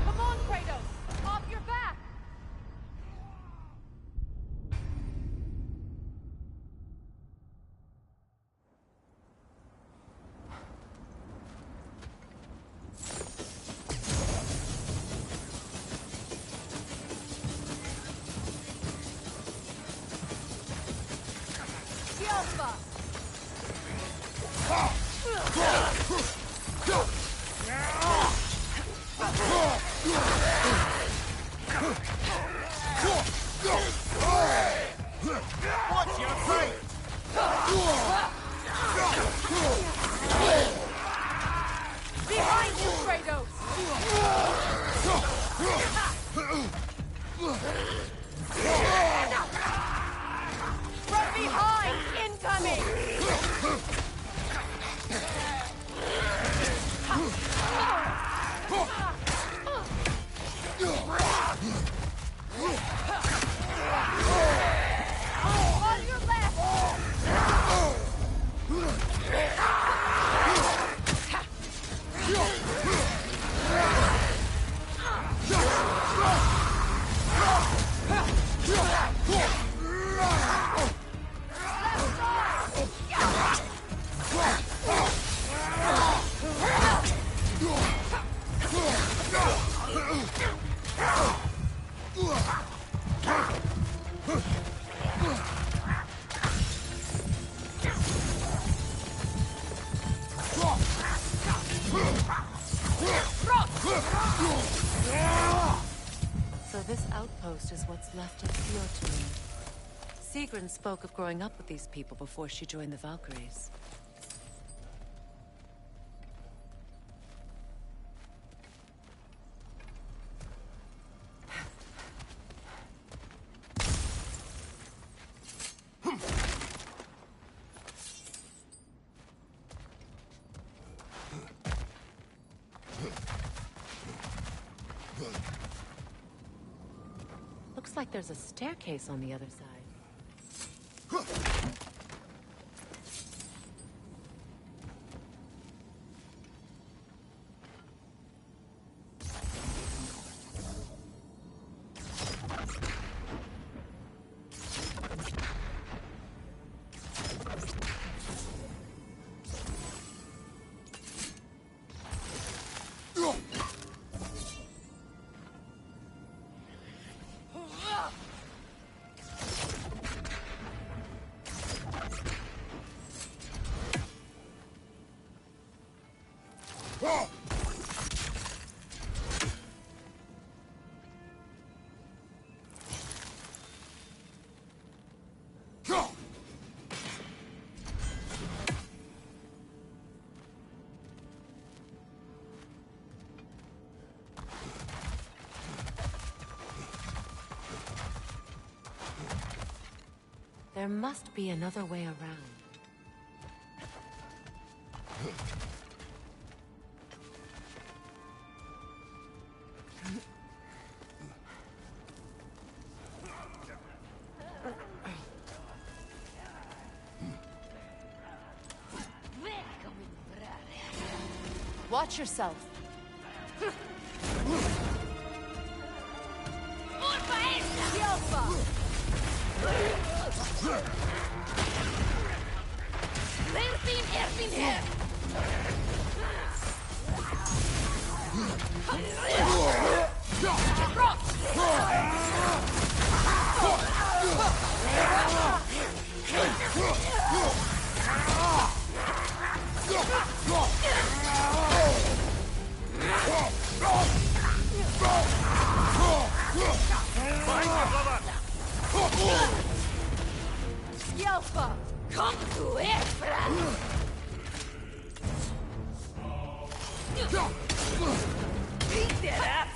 Come on, Kratos! Off your back! Alpha! Watch your fight! outpost is what's left of Fjordtun. Sigrun spoke of growing up with these people before she joined the Valkyries. Looks like there's a staircase on the other side. There must be another way around. Watch yourself. Yelfa, come to it, friend! Beat that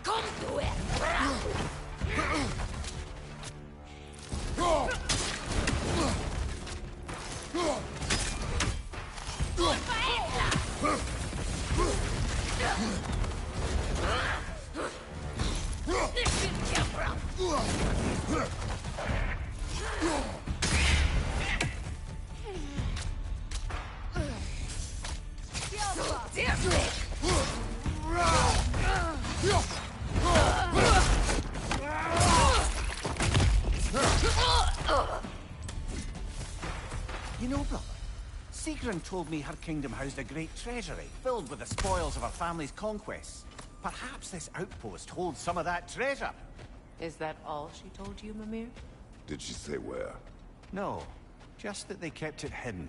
Come to it! You know, brother, Sigrun told me her kingdom housed a great treasury filled with the spoils of her family's conquests. Perhaps this outpost holds some of that treasure. Is that all she told you, Mimir? Did she say where? No, just that they kept it hidden.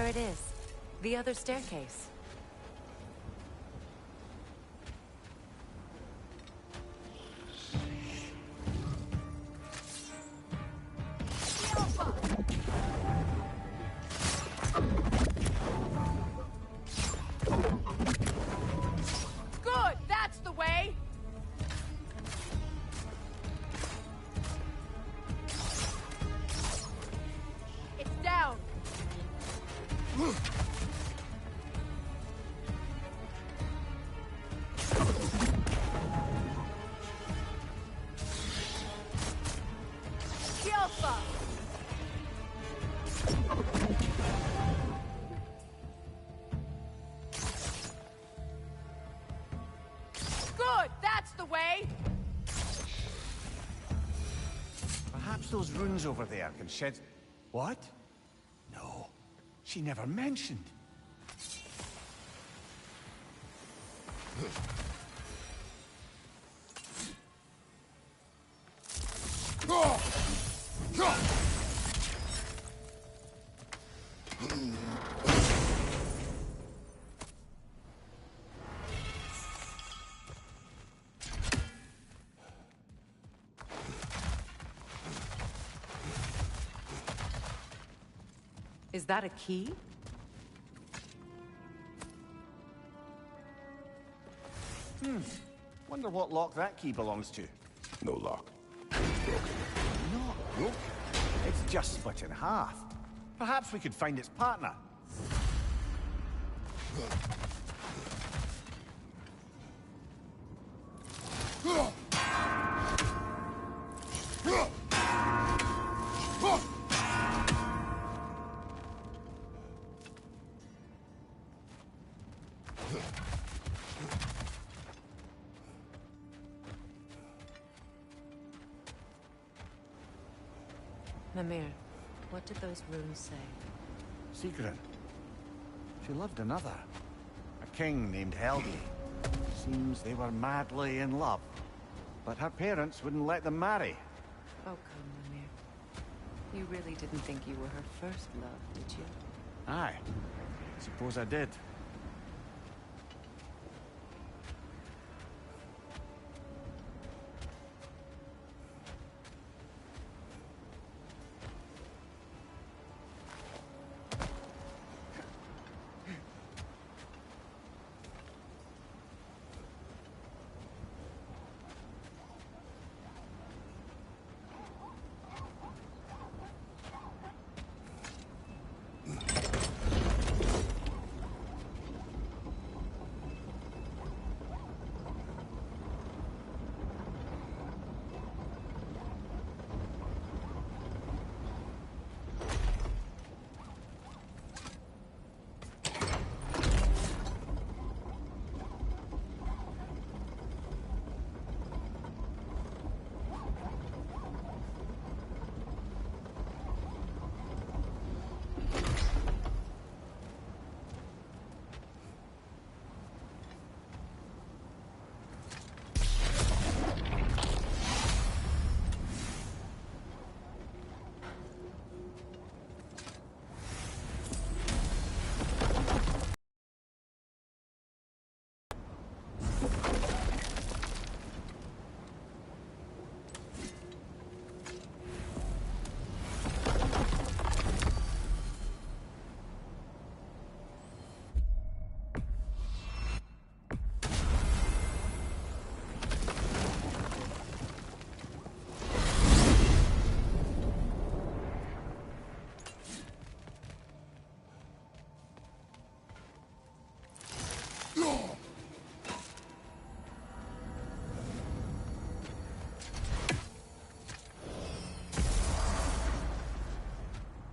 There it is. The other staircase. Good! That's the way! It's down! Alpha! Good! That's the way! Perhaps those runes over there can shed... What? No. She never mentioned. Is that a key? Wonder what lock that key belongs to. No lock. Not broken. It's just split in half. Perhaps we could find its partner. Mimir, what did those runes say? Secret. She loved another. A king named Helgi. Seems they were madly in love. But her parents wouldn't let them marry. Oh, come, Mimir. You really didn't think you were her first love, did you? Aye. Suppose I did.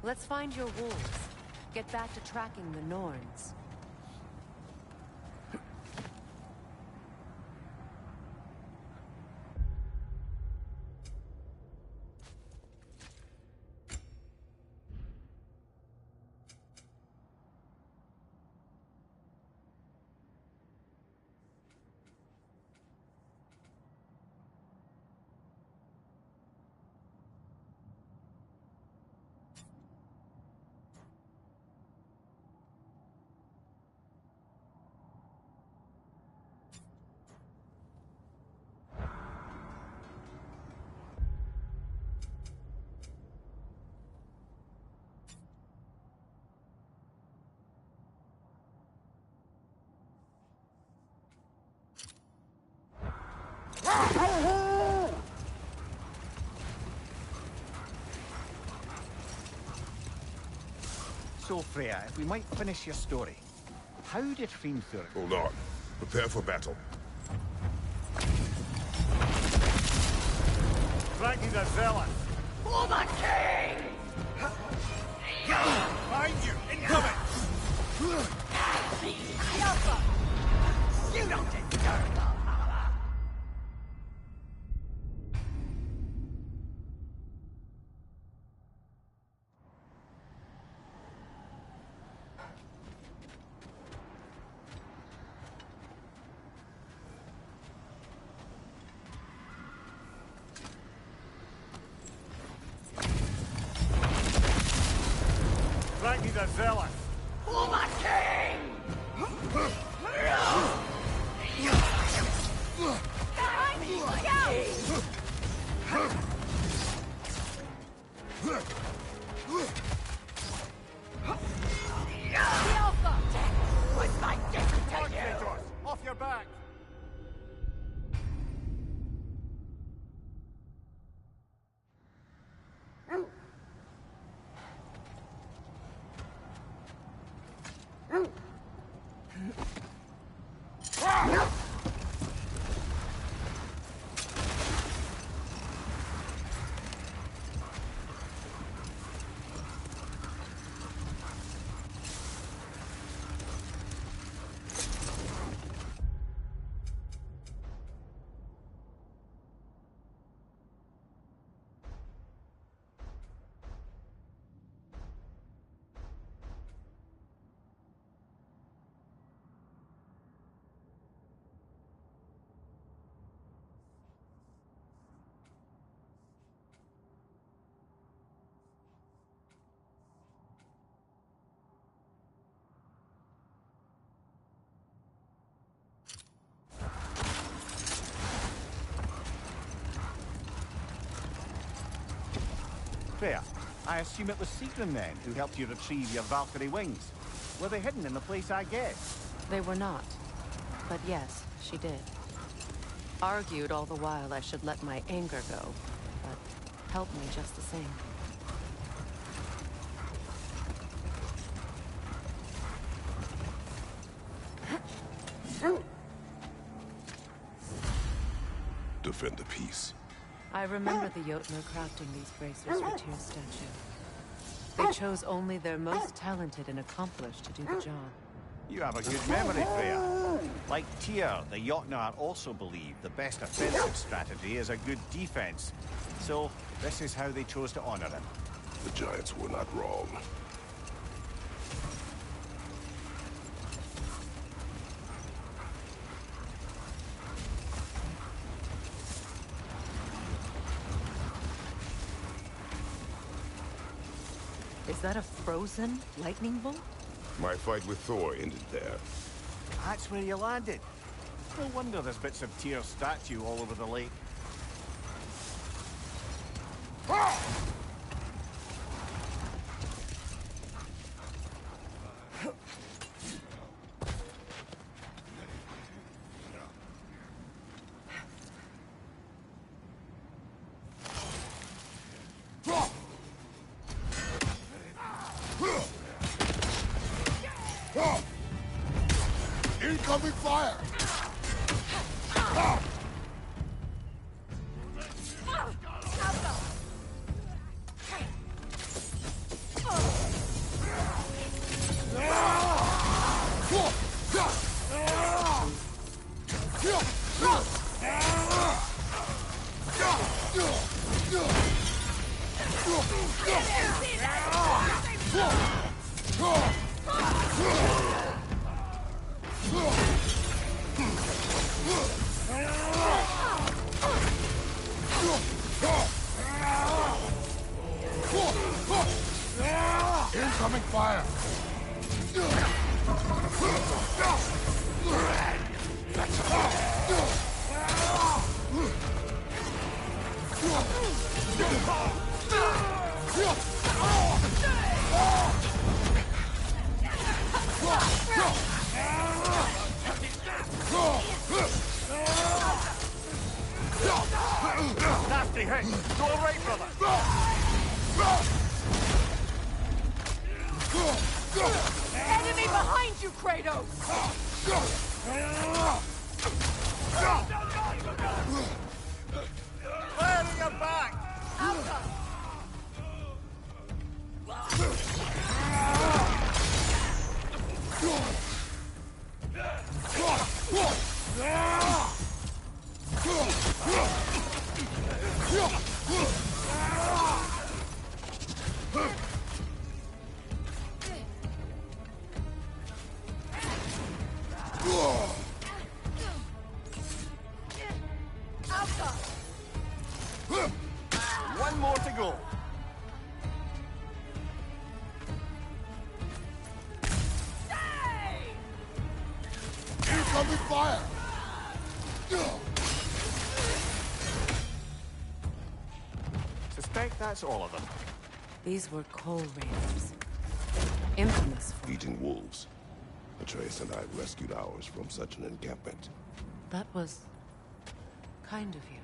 Let's find your wolves. Get back to tracking the Norns. so, Freya, if we might finish your story. How did Hrimthur... Hold on. Prepare for battle. Ragnar the Zealot! For the king! Behind you! Incoming! You don't deserve Valhalla! Ragnar the Zealot! For the king! Off your back! Freya, I assume it was Sigrun then who helped you retrieve your Valkyrie wings. Were they hidden in the place I guessed? They were not. But yes, she did. Argued all the while I should let my anger go, but helped me just the same. Defend the peace. I remember the Jotnar crafting these bracers for Tyr's statue. They chose only their most talented and accomplished to do the job. You have a good memory, Freya. Like Tyr, the Jotnar also believe the best offensive strategy is a good defense. So, this is how they chose to honor him. The Giants were not wrong. Is that a frozen lightning bolt? My fight with Thor ended there. That's where you landed. No wonder there's bits of Tyr's statue all over the lake. Incoming fire! Incoming fire! Nasty hit! Go right, brother! Enemy behind you, Kratos! Firing your back! Alpha! One more to go. Incoming fire! Suspect that's all of them. These were coal raiders. Infamous for... Eating wolves. Atreus and I rescued ours from such an encampment. That was... kind of you.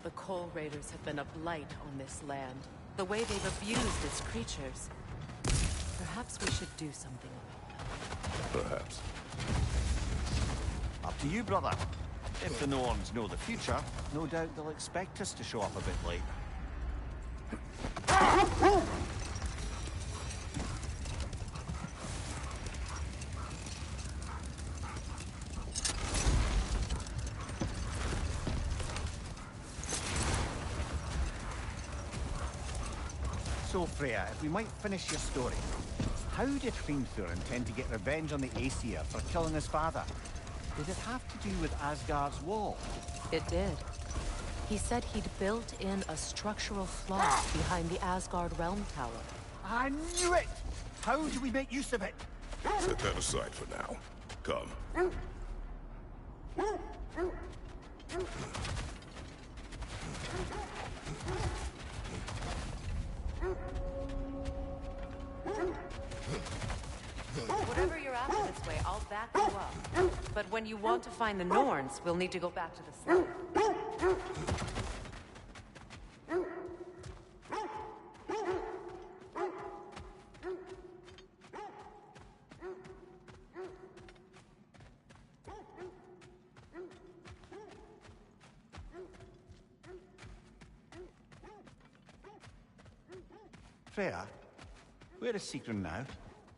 The coal raiders have been a blight on this land. The way they've abused its creatures. Perhaps we should do something about that. Perhaps. Up to you, brother. If the Norns know the future, no doubt they'll expect us to show up a bit late. So, Freya, if we might finish your story. How did Hrimthur intend to get revenge on the Aesir for killing his father? Did it have to do with Asgard's wall? It did. He said he'd built in a structural flaw behind the Asgard realm tower. I knew it! How do we make use of it? Set that aside for now. Come. Whatever you're after this way, I'll back you up. But when you want to find the Norns, we'll need to go back to the slum. Freya, where is Sigrun now?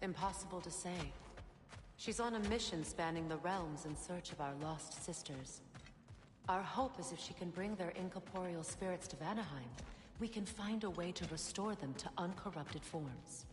Impossible to say. She's on a mission spanning the realms in search of our lost sisters. Our hope is if she can bring their incorporeal spirits to Vanaheim, we can find a way to restore them to uncorrupted forms.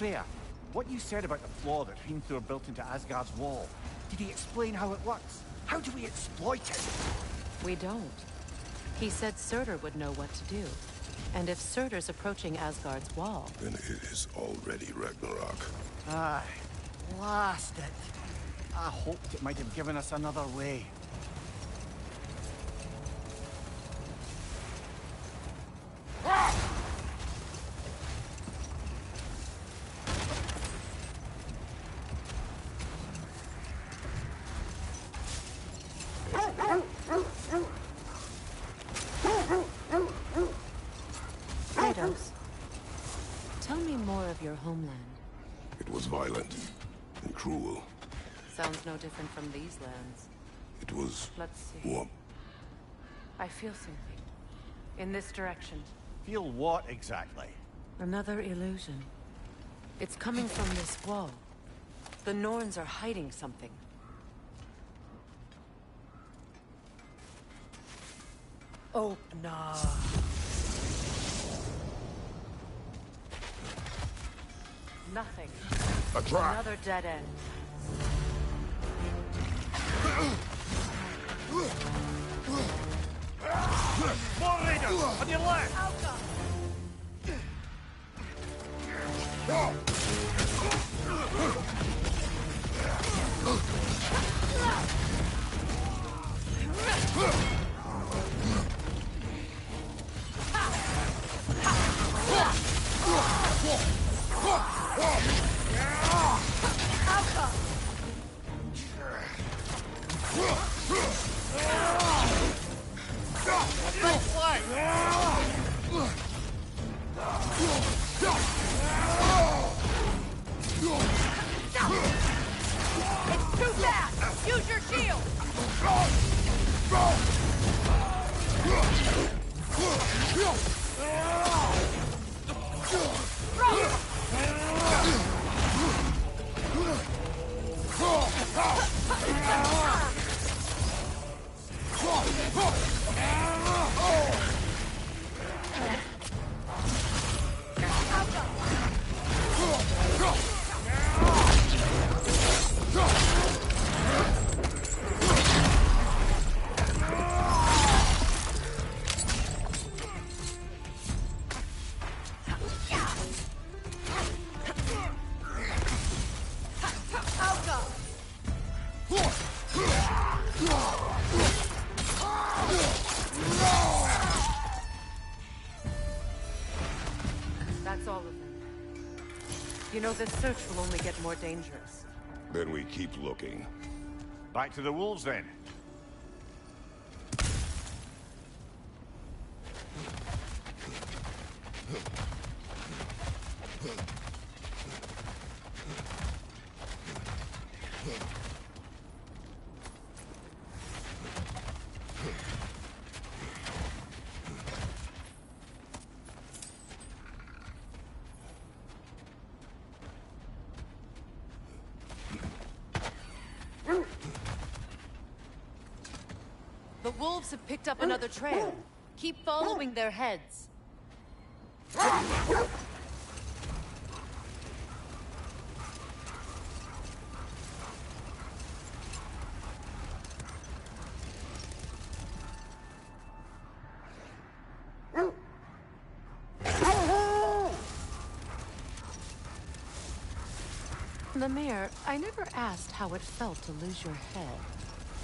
Freya, what you said about the flaw that Hrimthur built into Asgard's wall, did he explain how it works? How do we exploit it? We don't. He said Surtur would know what to do. And if Surtur's approaching Asgard's wall... Then it is already Ragnarok. Aye. Blast it. I hoped it might have given us another way. Kratos, tell me more of your homeland. It was violent and cruel. Sounds no different from these lands. It was Let's see. warm. I feel something. In this direction. Feel what exactly? Another illusion. It's coming from this wall. The Norns are hiding something. Oh, no. Nothing. A trap. Another dead end. More raiders! On your left! It's too fast! Use your shield! That's all of them. You know, this search will only get more dangerous. Then we keep looking. Back to the wolves, then. The wolves have picked up another trail. Keep following their heads. Lemire, I never asked how it felt to lose your head.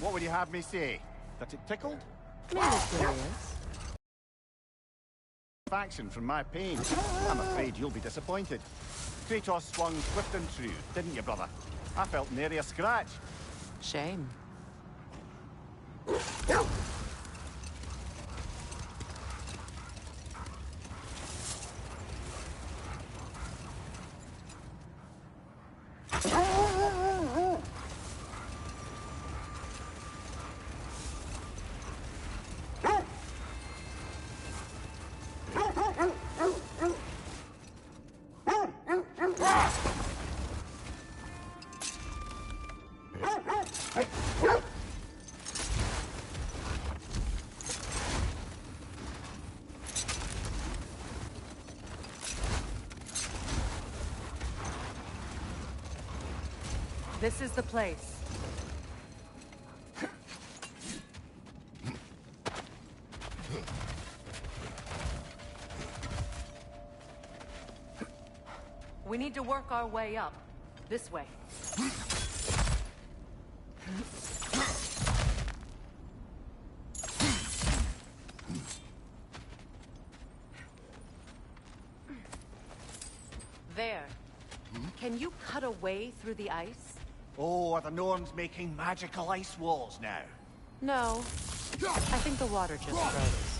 What would you have me say? That it tickled? Merely curious. Faction from my pain. I'm afraid you'll be disappointed. Kratos swung swift and true, didn't you, brother? I felt nary a scratch. Shame. This is the place. We need to work our way up. This way. There. Can you cut a way through the ice? Oh, are the Norns making magical ice walls now? No. I think the water just froze.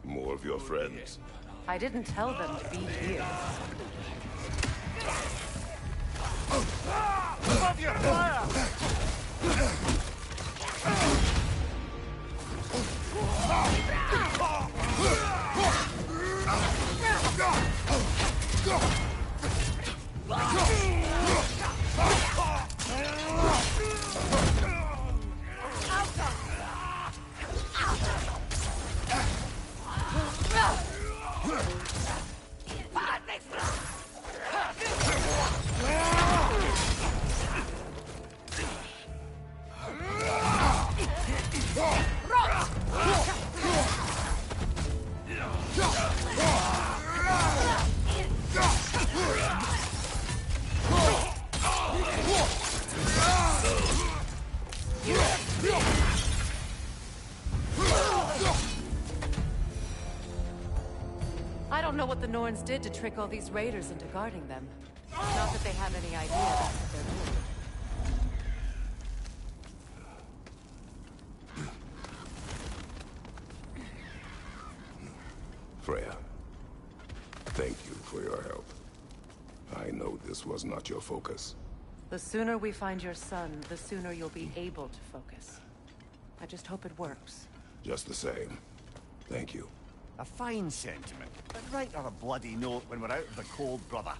More of your friends. I didn't tell them to be here. Above your fire! I don't know what the Norns did to trick all these raiders into guarding them. Not that they have any idea that's what they're doing. Freya, thank you for your help. I know this was not your focus. The sooner we find your son, the sooner you'll be able to focus. I just hope it works. Just the same. Thank you. A fine sentiment, but write her a bloody note when we're out of the cold, brother.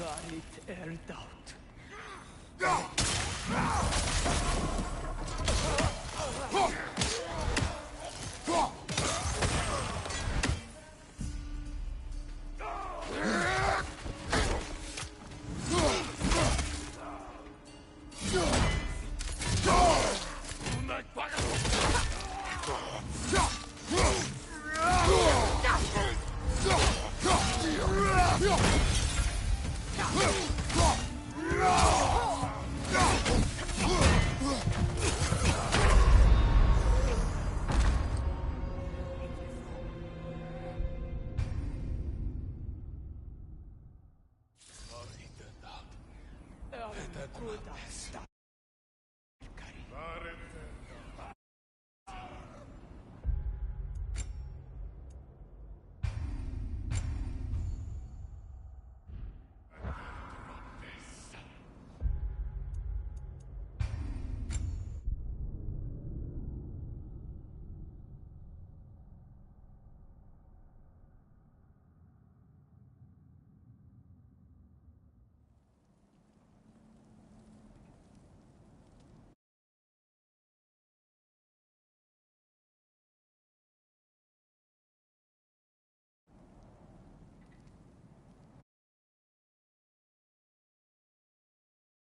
Varit eld out.